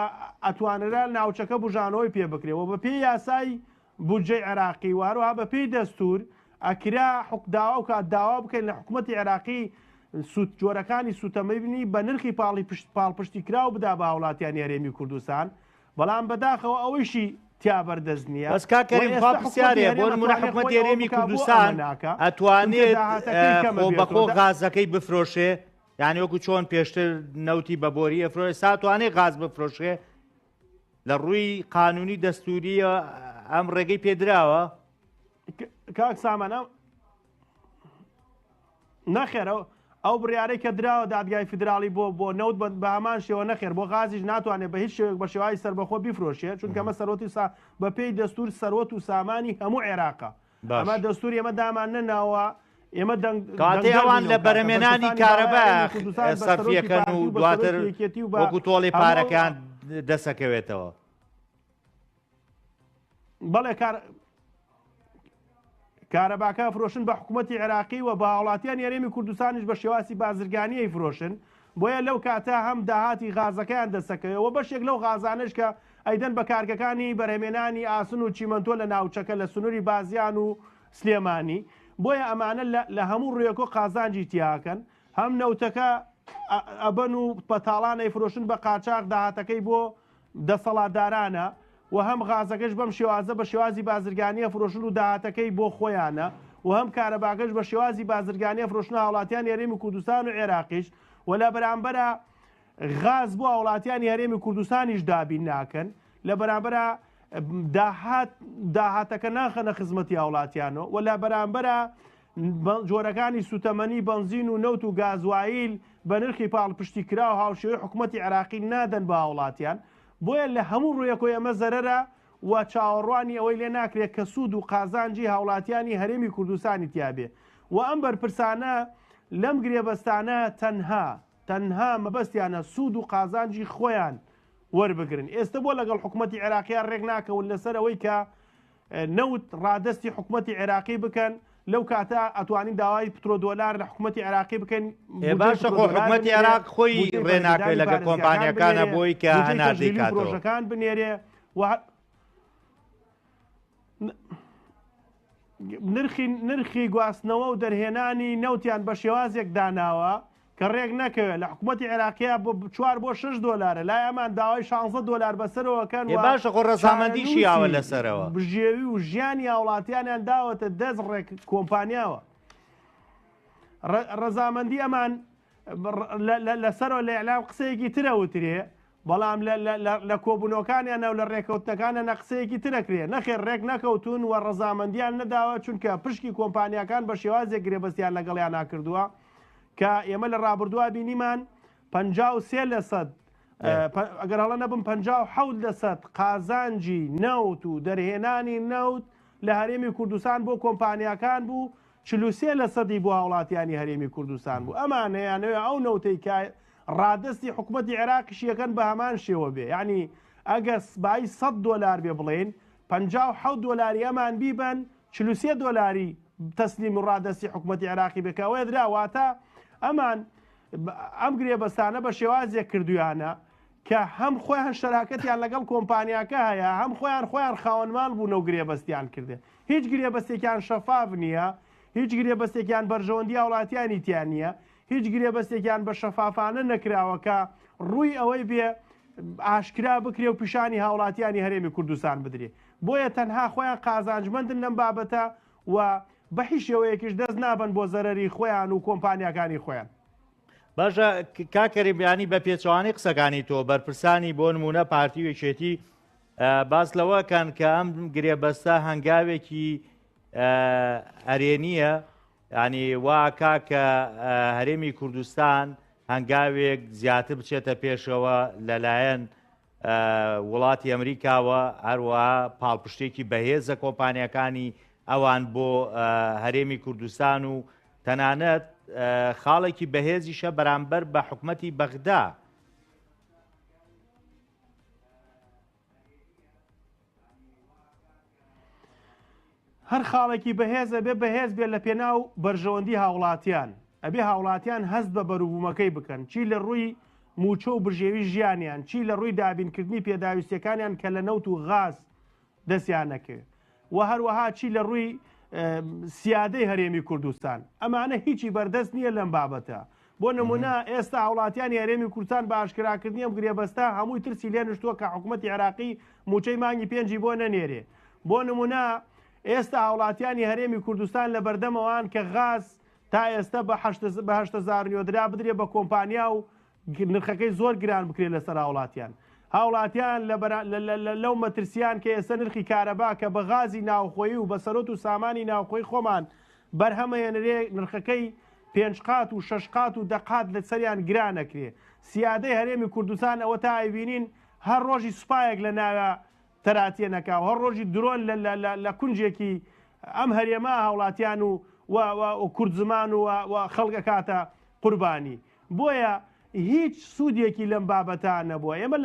[SPEAKER 2] ئەتوانرا ناوچەکە بژانەوەی پێ بکرێەوە بە پێی یاسای بودجەی عێراقی واروها بە پێی دەستور ئەکرا داوا و کات داوا بکەین لە حکوومەتی عێراقی جۆرەکانی سوتەمەبنی بە نرخی پاڵپشتی کرا و بدا بە هاوڵاتیانی هەرێمی کوردستان بەڵام بەداخەوە ئەوەیشی تیا بەردەست نییە
[SPEAKER 1] بەس کاکەریم خوا پرسیارێ بۆ نمونە حکوومەتی هەرێمی کوردستان ئەتوانێت خۆ بەخۆ غازەکەی بفرۆشێ یعنی وەکو چۆن پێشتر نەوتی بە بۆری ئەفرۆشێ ساتوانێت غاز بفرۆشێ لە ڕووی قانونی دەستوریە ئەم ڕێگەی پێدراوە
[SPEAKER 2] کاک سامانە نەخێرەوە ئەو بڕیارەی کە دراوە دادگای فیدراڵی بۆ نەوت بە هەمان شێوە نەخێر بۆ غازیش ناتوانێت بە هیچ شێوەیەک بە شێوای سەربەخۆ بیفرۆشێت چونکە ئەمە سەرۆتی بە پێی دەستور سەرۆت و سامانی هەموو عێراقە ئەمە دەستوری ئێمە دامان نەناوە ئێمە
[SPEAKER 1] کاتێ ئەوان لە بەرهەمێنانی کارەبا سەرفیەکەن و دواتر وەکو تۆڵی پارەکان دەسەکەوێتەوە
[SPEAKER 2] بەڵێ کارەباکە فرۆشن بە حکوومەتی عێراقی و بە هاوڵاتیانی هەرێمی کوردستانیش بە شێواسی بازرگانیەی فرۆشن بۆیە لەو کاتە هەم داهاتی غازەکەیان دەسەکەوێەوە بەشێک لەو غازانش کە ئەیدەن بە کارگەکانی بەرهەمێنانی ئاسن و چیمەنتۆ لە ناوچەکە لە سنووری بازیان و سلێمانی بۆیە ئەمانە لە هەموو ڕێکۆ قازانجی تیاکەن هەم نەوتەکە ئەبەن و پەتاڵانەی فرۆشن بە قاچاق داهاتەکەی بۆ دەسەڵاتدارانە و هەم غازەکەش بەم شێوازە بە شێوازی بازرگانیە فرۆشن و داهاتەکەی بۆ خۆیانە و هەم کارەباکەش بە شێوازی بازرگانیە فرۆشن هاوڵاتیان هەرێمی کوردستان و عێراقیش و لە بەرامبەرە غاز بۆ هاوڵاتیانی هەرێمی کوردستانیش دابین ناکەن لە بەرامبەرە داهاتەکە ناخەنە خزمەتی هاوڵاتیانەوە و لە بەرامبەرە جۆرەکانی سوتەمەنی بنزین و نەوت و گازوایل بە نرخی پاڵپشتی کرا و هاوشێوەی حکوومەتی عێراقی نادەن بە هاوڵاتیان بۆیە لە هەموو ڕوویەکۆی ئەمە زەرەرە و چاوەڕوانی ئەوەی لێ ناکرێت کە سوود و قازانجی هاوڵاتیانی هەرێمی کوردستانی تیابێ و ئەم بەرپرسانە لەم گرێبەستانە تەنها مەبەستیانە سوود و قازانجی خۆیان وەربگرن ئێستا بۆ لەگەڵ حکوومەتی عێراقیان ڕێک ناکەون لەسەر ئەوەی کە نەوت ڕادستی حکوومەتی عێراقی بکەن لەو کاتە ئەتوانین داوای پترۆ دۆلار لە حکوومەتی عێراقی بکەن
[SPEAKER 1] باشە خۆ حکوومەتی عێراق خۆی ڕێناکەی لەگە کۆمپانیەکانە بۆی کە هەناردەی
[SPEAKER 2] پرۆژەکان بنێرێ نرخی گواستنەوە و دەرهێنانی نەوتیان بە شێوازێک داناوە کە ڕێک نەکەوێت لە حکوومەتی عێراقیە 4 بۆ 6 دۆلارە لای ئەمان داوای 16 دۆلار بەسەرەوەکەن
[SPEAKER 1] باشە خۆ ڕەزامەندیشی یاوە لەسەرەوە
[SPEAKER 2] بژێوی و ژیانی هاوڵاتیانیان داوەتە دەست ڕێک کۆمپانیاوە ڕەزامەندی ئەمان لەسەرەوە لە ئێعلام قسەیەکی ترە وترێ بەڵام لە کۆبوونەکانیانە و لە ڕێکەوتنەکانە نەقسەیەکی ترەکرێ نەخێر ڕێک نەکەوتون و ڕەزامەندیان نەداوە چونکە پشکی کۆمپانیەکان بە شێوازێک گرێبەستیان لەگەڵیان ناکردووە کە ئێمە لە ڕابردووە بینیمان 53% ئەگەر هەڵە نەبم 57% قازانجی نەوت و دەرهێنانی نەوت لە هەرێمی کوردستان بۆ کۆمپانیەکان بوو 43% بۆ هاوڵاتیانی هەرێمی کوردستان بوو ئەمانەیانەوە ئەو نەوتەی ڕادستی حکوومەتی عێراقیشیەکەن بە هەمان شێوە بێ یعنی ئەگەس بای $100 بێ بڵێن 57 دۆلاری ئەمان بیبن 43 دۆلاری تەسلیم و ڕادستی حکوومەتی عێراقی بکەوە دراواتە ئەمان ئەم گرێبەستانە بە شێوازێک کردویانە کە هەم خۆیان شەراکەتیان لەگەڵ کۆمپانیاکە هەیە هەم خۆیان خاوەنماڵ بوون و گرێبەستیان کردێ هیچ گرێبەستێکیان شەفاف نییە هیچ گرێبەستێکیان بەرژەوەندی وڵاتیانی تیان نییە هیچ گرێبەستێکیان بە شەفافانە نەکراوەکە ڕووی ئەوەی بێ ئاشکرا بکرێ و پیشانی هاوڵاتیانی هەرێمی کوردستان بدرێ بۆیە تەنها خۆیان قازانجمەندن لەم بابەتە و بە هیچ شێوەیەکیش دەست نابن بۆ زەرەری خۆیان و کۆمپانیەکانی خۆیان
[SPEAKER 1] باشە کاکەری بیانی بە پێچوانی قسەکانی تۆ بەرپرسانی بۆ نمونە پارتی وێچێتی باس لەوەکەن کە ئەم گرێبەستە هەنگاوێکی ئەرێنیە ینی واکا کە هەرێمی کوردستان هەنگاوێک زیاتر بچێتە پێشەوە لەلایەن وڵاتی ئەمریکاوە هەروەها پاڵپشتێکی بەهێزە کۆمپانیەکانی ئەوان بۆ هەرێمی کوردستان و تەنانەت خاڵێکی بەهێزیشە بەرامبەر بە حکوومەتی بەغدا
[SPEAKER 2] هەر خاڵێکی بەهێزە بێ بەهێز بێت لە پێناو بەرژەوەندی هاوڵاتیان ئەبێ هاوڵاتیان هەست بە بەروبوومەکەی بکەن چی لە ڕووی موچە و برژێوی ژیانیان چی لە ڕووی دابینکردنی پێداویستەکانیان کە لە نەوت و غاز دەستیان نەکرد و هەروەها چی لە ڕووی سیادەی هەرێمی کوردستان ئەمانە هیچی بەردەست نییە لەم بابەتە بۆ نمونە ئێستا هاوڵاتیانی هەرێمی کوردستان بە ئاشکراکردنی ئەم گرێبەستە هەمووی ترسی لێ نشتووە کە حکوومەتی عێراقی موچەی مانگی پێنجی بۆ نەنێرێ بۆ نمونە ئێستا هاوڵاتیانی هەرێمی کوردستان لە بەردەمەوان کە غاز تا ئێستا بە 8,000 درا بدرێ بە کۆمپانیا و نرخەکەی زۆر گران بکرێت لەسەر هاوڵاتیان هاوڵاتیان لەو مەترسیان کە ئێستا نرخی کارەبا کە بە غازی ناوخۆیی و بە سەرۆت و سامانی ناوخۆی خۆمان بەرهەمەیەنرێ نرخەکەی 5 قات و 6 قات و 10 قات لە سەریان گرانەکرێ سیادەی هەرێمی کوردستان ئەوە تا ئایبینین هەر ڕۆژی سوپایەک لە ناوە تەراتێ نەکاو هەر ڕۆژی درۆن لە کونجێکی ئەم هەرێما هاوڵاتیان و کورد زمان و خەڵکە کاتە قوربانی بۆیە هیچ سوودێکی لەم بابەتان نەبووە ئێمە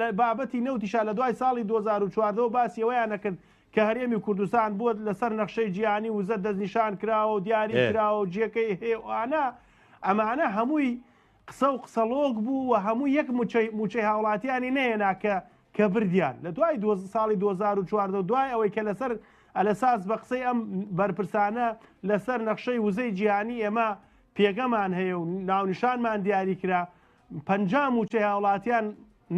[SPEAKER 2] لە بابەتی نەوتیشا لە دوای ساڵی 2014 باسی ئەوەیان نەکرد کە هەرێمی کوردستان بووە لەسەر نەخشەی جیهانی وزە دەستنیشان کراوە و دیاری کراوە و جێکەی هێوانە ئەمانە هەمووی قسە و قسەڵۆک بوو و هەموو یەک موچەی هاوڵاتیانی نەهێنا کە بردیان لە دوای ساڵی 2014 دوای ئەوەی کە لەسەر ئەلەساس بە قسەی ئەم بەرپرسانە لەسەر نەخشەی وزەی جیهانی ئێمە پێگەمان هەیە و ناونیشانمان دیاری کرا 50 موچەی هاوڵاتیان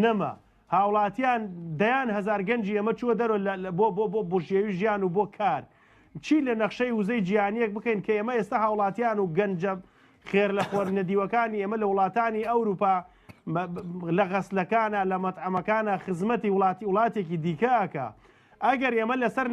[SPEAKER 2] نەما هاوڵاتیان دەیان هەزار گەنجی ئەمە چووە دەرۆ بۆ بژێوی ژیان و بۆ کار چی لە نەخشەی وزەی جیهانیەک بکەین کە ئێمە ئێستا هاوڵاتیان و گەنجە خێر لە خۆرنە دیوەکانی ئێمە لە وڵاتانی ئەوروپا لە غەسلەکانە لە مەتعەمەکانە خزمەتی وڵاتێکی دیکەکە ئەگەر ئێمە لەسەر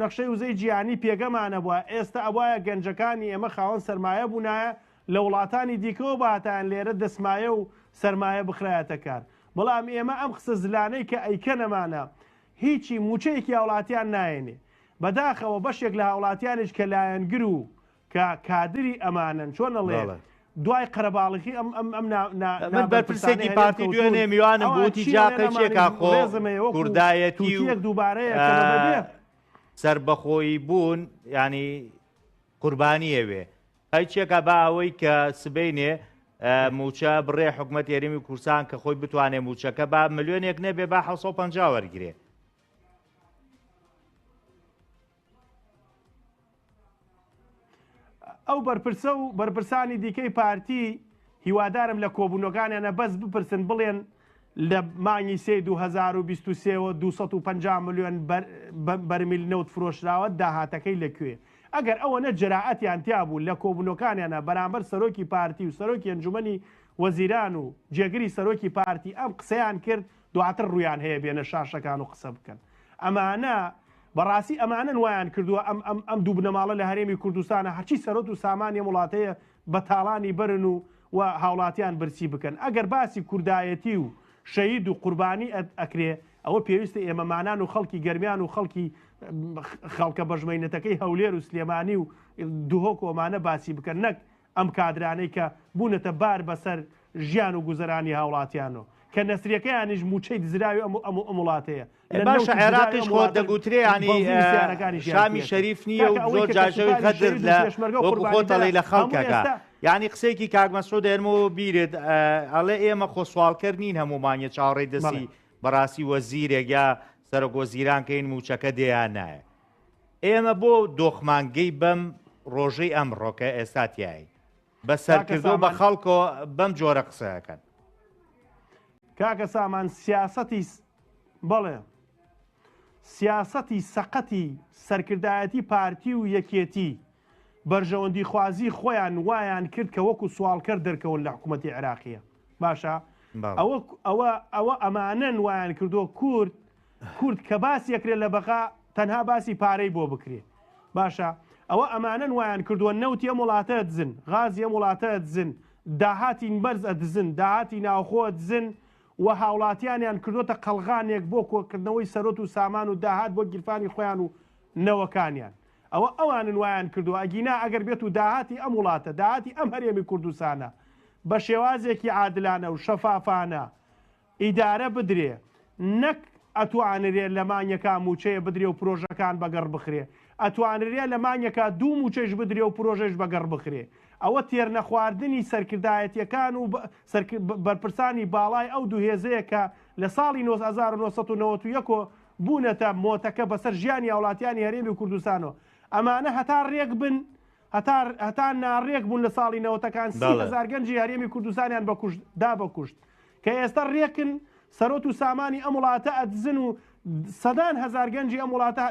[SPEAKER 2] نەخشەی وزەی جیهانی پێگەمانە بووە ئێستا ئەوایە گەنجەکانی ئێمە خاوەن سەرمایە بوونایە لە وڵاتانی دیکەەوە باتیان لێرە دەسمایە و سەرمایە بخرایەتە کار بەڵام ئێمە ئەم قسە زلانەی کە ئەیکەنەمانە هیچی موچەیەکی هاوڵاتیان نایێنێ بەداخەوە بەشێک لە هاوڵاتیانش کە لایەنگر و کە کادری ئەمانن چۆن ئەڵێ دوای قەرەباڵغی
[SPEAKER 1] من بەرپرسێکی پارتی دوێنێ میوانم بۆتی جاقەچێکا خۆ کوردایەتی و
[SPEAKER 2] دووبارەیە
[SPEAKER 1] سربەخۆیی بوون ینی قوربانیەوێ هەیچێکە با ئەوەی کە سبەینێ موچە بڕێ حکوومەت یاریمی کورسان کە خۆی بتوانێ موچەکە با ملیۆنێک نەبێ با 750 وەرگێ
[SPEAKER 2] ئەو بەرپرسە و بەرپرسانی دیکەی پارتی هیوادارم لە کۆبوونەکانیانە بەس بپرسن بڵێن لە مانگی 2023 250 ملیۆن بەرمیل نەوت فرۆشراوە داهاتەکەی لەکوێ ئەگەر ئەوە نە جەراعەتیان تیا بوو لە کۆبوونەکانیانە بەرامبەر سەرۆکی پارتی و سەرۆکی ئەنجومەنی وەزیران و جێگری سەرۆکی پارتی ئەم قسەیان کرد دواتر ڕویان هەیە بێنە شاشەکان و قسە بکەن. ئەمانە بەڕاستی ئەمانە وایان کردووە ئەم دوو بنەماڵە لە هەرێمی کوردستانە هەرچی سەرۆت و سامانی وڵاتەیە بە تاڵانی برن و هاوڵاتیان برسی بکەن. ئەگەر باسی کوردایەتی و شەید و قوربانی ئەکرێ ئەوە پێویستە ئێمەمانان و خەڵکی گەرمیان و خەڵکە بەژمەینەتەکەی هەولێر و سلێمانی و دوهۆک ئەمانە باسی بکەن، نەک ئەم کادرانەی کە بوونەتە بار بەسەر ژیان و گوزەرانی هاوڵاتیانەوە کە نەسریەکەیانیش موچەی دزراوی ئەم وڵاتەیە.
[SPEAKER 1] باش عێراقیش خۆ دەگوترێ ینی شامی شەریف نییە و زۆر جاژەوەی غەدر لە وەکو خۆتەڵی لە خەڵکەکە. یعنی قسێکی کاک مەسعود دێرمەوە بیرێت ئەڵێ ئێمە خۆ سوالکەر نین هەمومانە چاوەڕێی دەستی بەڕاستی وەزیرێک یا سەرۆکوەزیران کەین موچەکە دێیان نایە. ئێمە بۆ دۆخمانگەی بەم ڕۆژەی ئەمڕۆکە ئێستا تیایی بە سەرکردەوە بە خەڵکۆ بەم جۆرە قسەکەن.
[SPEAKER 2] کاکە سامان بەڵێ سیاسەتی سەقەتی سەرکردایەتی پارتی و یەکێتی بەرژەوەندی خوازی خۆیان وایان کرد کە وەکو سوالکەر دەرکەون لە حکوومەتی عێراقیە. باشە ئەوە ئەمانەن وایان کردووە کورد کە باسی یەکرێت لە بەقا تەنها باسی پارەی بۆ بکرێت. باشە ئەوە ئەمانەن وایان کردووە نەوتی ئەم وڵاتە دزن، غازی ئەم وڵاتە دزن، داهاتی بەرز ئەدزن، داهاتی ناوخۆ دزن و هاوڵاتیانیان کردوتە قەڵغانێک بۆ کۆکردنەوەی سەرۆت و سامان و داهات بۆ گیرفانی خۆیان و نەوەکانیان. ئەوانن وایان کردووە ئەگینا ئەگەر بێت و داهاتی ئەم وڵاتە داهاتی ئەم هەرێمی کوردستانە بە شێوازێکی عادلانە و شەفافانە ئیدارە بدرێ، نەک ئەتوانرێ لە مانیەکە موچەیە بدرێ و پرۆژەکان بەگەڕ بخرێ، ئەتوانرێ لە مانیەکە دوو موچەش بدرێ و پرۆژەش بەگەڕ بخرێ. ئەوە تێرنەخواردنی سەرکردایەتیەکان و بەرپرسانی باڵای ئەو دوو هێزەیە کە لە ساڵی 1991 بوونەتە مۆتەکە بەسەر ژیانی هاوڵاتیانی هەرێمی کوردستانەوە. ئەمانە هەتا ڕێک بن هەتا ناڕێک بوون لە ساڵی نەوەتەکان 30,000 گەنجی هەرێمی کوردستانیان بەکوشت کە ئێستا ڕێکن سەرۆت و سامانی ئەم وڵاتە ئەدزن و سەدان هەزار گەنجی ئەم وڵاتە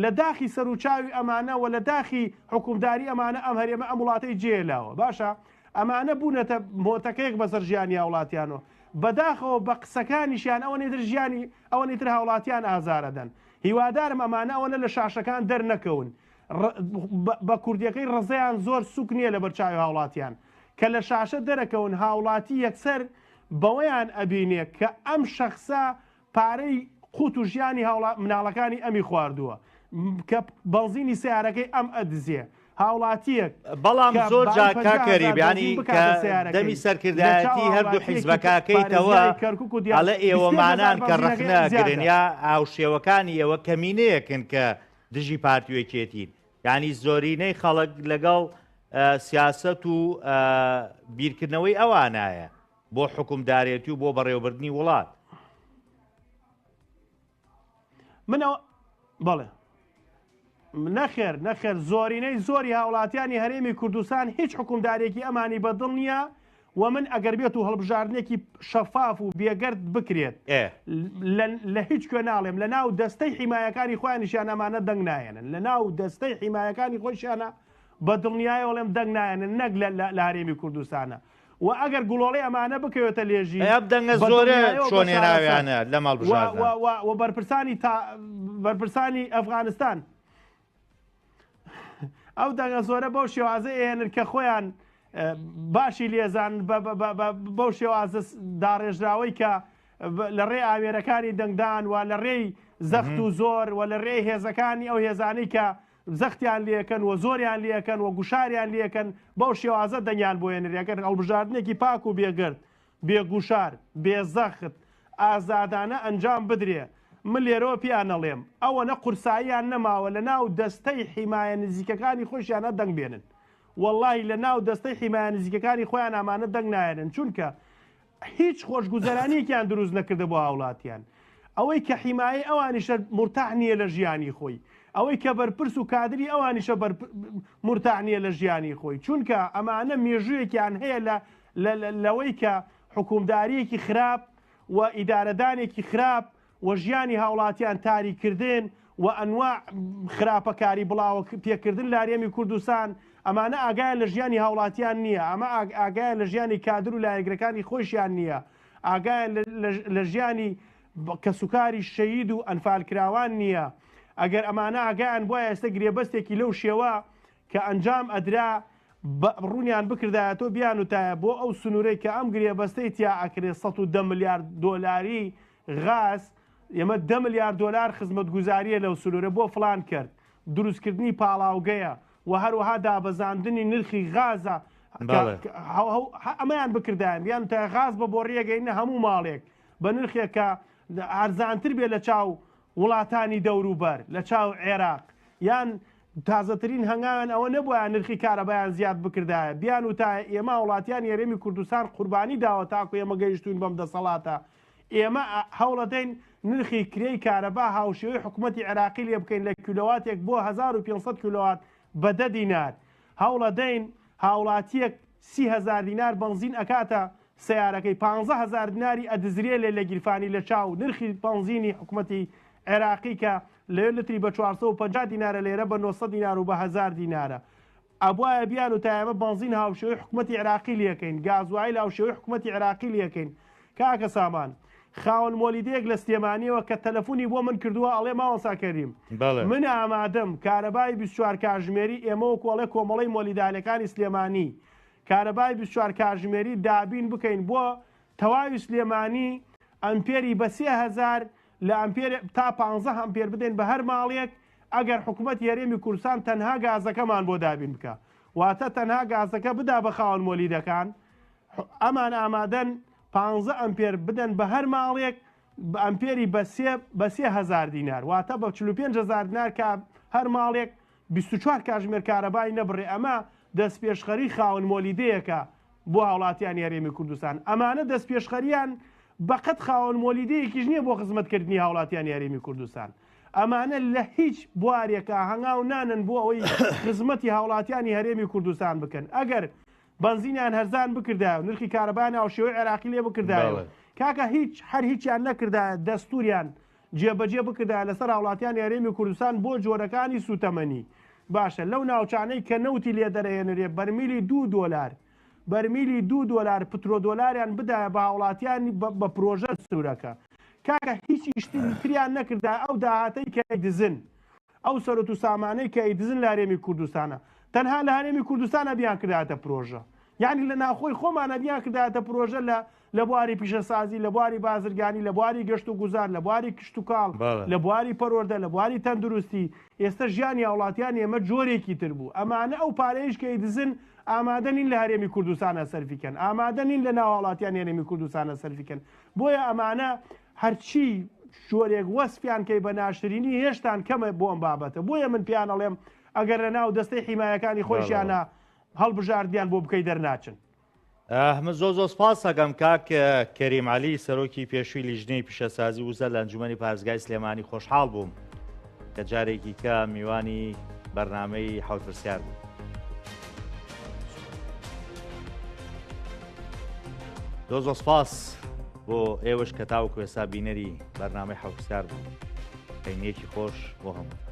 [SPEAKER 2] لە داخی سەرچاوی ئەمانە و لە داخی حکومداری ئەمانە ئەم هەرێمە ئەم وڵاتەی جێلاوە. باشە ئەمانە بوونەتە مۆتەکەیەک بەسەر ژیانی هاوڵاتیانەوە بەداخەوە بە قسەکانیشیان ئەوە نێتر ژیانی ئەوە نێتر هاوڵاتیان ئازارەدەن. هیوادارم ئەمانە ئەوەنە لە شاشەکان دەرنەکەون بە کوردیەکەی ڕزەیان زۆر سوک نییە لە بەرچاوی هاوڵاتیان کە لە شاشە دەرەکەون هاوڵاتی یەکسەر بەوەیان ئەبینێ کە ئەم شەخصە پارەی قوت و ژیانی مناڵەکانی ئەمی خواردووە کە بەڵزینی سیارەکەی ئەم ئەدزیێ هاوڵاتیەک.
[SPEAKER 1] بەڵام زۆر جاکا کەریبیانی کە دەمی سەرکردایەتی هەردوو حیزبەکەکەیتەوە ئەڵە ئێوەمانان کە ڕەخنەگرن یا هاوشێوەکانی ئێوە کەمینەیەکن کە دژی پارتیوەکێتین، ینی زۆرینەی خەڵک لەگەڵ سیاسەت و بیرکردنەوەی ئەوانایە بۆ حکومدارێتی و بۆ بەڕێوەبردننی وڵات.
[SPEAKER 2] بەڵێ نەخێر زۆرینەی زۆری هاوڵاتیانی هەرێمی کوردستان هیچ حکومدارێکی ئەمانی بەدڵ نییە و من ئەگەر بێت و هەڵبژاردنێکی شەفاف و بێگەرد بکرێت لە هیچ کوێ ناڵێم لە ناو دەستەی حیمایەکانی خۆیانیشیان ئەمانە دەنگ نایەنن، لە ناو دەستەی حیمایەکانی خۆشیانە بەدڵنیایە وڵێم دەنگ نایەنن نەک لە هەرێمی کوردستانە. و ئەگەر گوڵۆڵی ئەمانە بکەوێتە لێژی
[SPEAKER 1] دەنگە زۆرە چۆنێناویانە لە ماڵبژار
[SPEAKER 2] و بەرپرسانی ئەفغانستان ئەو دەنگە زۆرە بەو شێوازە ئێنن کە خۆیان باشی لێزان بەو شێوازە داڕێژراوەی کە لە ڕێ ئامێرەکانی دەنگدان و لە ڕێی زەخت و زۆر و لە ڕێ هێزەکانی ئەو هێزانەی کە زەختیان لێکەن و زۆریان لێکەن و گوشاریان لێکەن بەو شێوازە دەنگیان بۆێنەرەکەن هەڵبژاردنێکی پاک و بێگرد بێگوشار بێزەخت ئازادانە ئەنجام بدرێ. من لێرەوە پیانەڵێم ئەوە نە قورساییان نەماوە لە ناو دەستەی حیمایە نزیکەکانی خۆشیانە دەنگ بێنن. وەڵڵاهی لە ناو دەستەی حیمایە نزیکەکانی خۆیان ئەمانە دەنگ نایەنن چونکە هیچ خۆشگوزەرانیەکیان دروست نەکردە بۆ هاوڵاتیان. ئەوەی کە حیمایە ئەوانیشە مرتاح نییە لە ژیانی خۆی، ئەوەی کە بەرپرس و کادری ئەوانیشە مرتاح نییە لە ژیانی خۆی چونکە ئەمانە مێژوویەکیان هەیە لەوەی کە حکومداریەکی خراپ و ئیدارەدانێکی خراپ و ژیانی هاوڵاتیان تاریکردن و ئەنواع خراپەکاری بڵاوە پێکردن لە هەرێمی کوردستان ئەمانە ئاگایان لە ژیانی هاوڵاتیان نییە، ئەمە ئاگایان لە ژیانی کادر و لایەنگرەکانی خۆشیان نییە، ئاگایان لە ژیانی کەسوکاری شەید و ئەنفالکراوان نییە. ئەگەر ئەمانە ئاگایان بۆیە ئێستا گرێبەستێکی لەو شێوە کە ئەنجام ئەدرا ڕوونیان بکردایەتەوە بیان وتایە بۆ ئەو سنوورەی کە ئەم گرێبەستەی تیا ئەکرێت 110 ملیارد دۆلاری غاز، ئێمە 10 ملیارد دۆلار خزمەتگوزاریە لەو سنوورە بۆ فلان کرد، دروستکردنی پاڵاوگەیە و هەروەها دابەزاندنی نرخی غازە ئەمەیان بکردیان بیان تا غاز بە بۆ ڕێگەینە هەموو ماڵێک بە نرخێکە ئارزانتر بێ لە چاو وڵاتانی دەوروبەر، لە چاو عێراق، یان تازەترین هەنگاوێن ئەوە نەبووە نرخی کارەبایان زیاد بکردایە بیان و تا ئێمە وڵاتیان یاڕێمی کوردستان قوربانی داوە تاکو ئێمە گەیشتوین بەم دەسەڵاتە. ئێمە هەوڵەدەین نرخی کرێی کارەبا هاوشێوەی حکوومەتی عێراقی لێ بکەین لە کیلۆواتێک بۆ 1500 کیلۆوات بە 10 دینار. هەوڵەدەین هاوڵاتیەک 30,000 دینار بنزین ئەکاتە سیارەکەی 15,000 دیناری ئەدزرێ لێ لە گیرفانی لە چاو نرخی بنزینی حکوومەتی عێراقی کە لە لتری بە 450 دینارە لێرە بە 900 دینار و بە 1000 دینارە. ئەبواە بیان و تایمە بنزین هاوشێوەی حکوومەتی عێراقی لەکەین، گازوایل هاوشێوەی حکوومەتی عێراقی لەکەین. کاکە سامان خاوەن مۆلیدەیەک لە سلێمانیەوە کە تەلەفۆنی بۆ من کردووە ئەڵێ ماوەسا کەریم من ئامادەم کارەبای 24 کاتژمێری ئێمە و کۆڵێ کۆمەڵی مۆلیدالەکانی سلێمانی کارەبای 24 کاتژمێری دابین بکەین بۆ تەواوی سلێمانی ئەمپێری بە 3000 لە ئەمپێر تا 15 ئەمپێر بدەین بە هەر ماڵێک ئەگەر حکوومەت یاڕێمی کوردستان تەنها گازەکەمان بۆ دابین بکە، واتە تەنها گازەکە بدا بە خاوەن مۆلیدەکان، ئەمان ئامادەن 15 ئەمپێر بدەن بە هەر ماڵێک ئەمپێری بە 3000 دینار، واتە بە 45,000 دینار کە هەر ماڵێک 24 کاتژمێر کارەبای نەبڕێ. ئەمە دەستپێشخەری خاوەن مۆلیدەیەکە بۆ هاوڵاتیان یاڕێمی کوردستان. ئەمانە دەستپێشخەریان بەقەت خاوەن مۆلیدەیەکیش نییە بۆ خزمەتکردنی هاوڵاتیان یاڕێمی کوردستان. ئەمانە لە هیچ بوارێکە هەنگاو نانن بۆ ئەوەی خزمەتی هاوڵاتیانی هەرێمی کوردستان بکەن. ئەگەر بنزینیان هەرزان بکردایە و نرخی کارەبای ناوشێوەی عێراقی لێ بکردایەوە کاکە هیچیان نەکردایە دەستوریان جێبەجێ بکردایە لەسەر هاوڵاتیان یاڕێمی کوردستان بۆ جۆرەکانی سوتەمەنی. باشە لەو ناوچانەی کە نەوتی لێ دەرەێنرێ بەرمیلی $2 $2 پترۆ دۆلاریان بدایە بە هاوڵاتیانی بە پرۆژە سوورەکە. کاکە هیچ ئیشتریان نەکردا ئەو داهاتەی کە دزن ئەو سەرۆت و سامانەی کە دزن لە هەرێمی کوردستانە تەنها لە هەرێمی کوردستانە بیان کردایەتە پرۆژە، یعنی لە ناخۆی خۆمانە بیان کردایەتە پرۆژە لە بواری پیشەسازی، لە بواری بازرگانی، لە بواری گەشت و گوزار، لە بواری کشت و کاڵ، لە بواری پەروەردە، لە بواری تەندروستی. ئێستا ژیانی هاوڵاتیان ئێمە جۆرێکی تر بوو. ئەمانە ئەو پارەیش کە دزن ئامادە نین لە هەرێمی کوردستانە سەرفیکەن، ئامادە نین لە ناو هاوڵاتیان هەرێمی کوردستانە سەرفیکەن. بۆیە ئەمانە هەرچی شۆرێک وەسفیان کەی بە ناشرینی هێشتان کەمە بۆ ئەم بابەتە. بۆیە من پیان ئەڵێم ئەگەر لە ناو دەستەی حیمایەکانی خۆشیانە هەڵبژاردیان بۆ بکەی دەرناچن.
[SPEAKER 1] ئەحمد زۆ سپاس دەکەم کاک کەریم عەلی سەرۆکی پێشووی لیژنەی پیشەسازی وزە لە ئەنجومەنی پارێزگای سلێمانی خۆشحاڵ بووم کە جارێکی کە میوانی بەرنامەی حەوتپرسیار بوو. زۆ سپاس بۆ ئێوەش کە تاوەکو ئێستا بینەری بەرنامەی حەوتپرسیار بوو. کەینیەکی خۆش بۆ هەموو.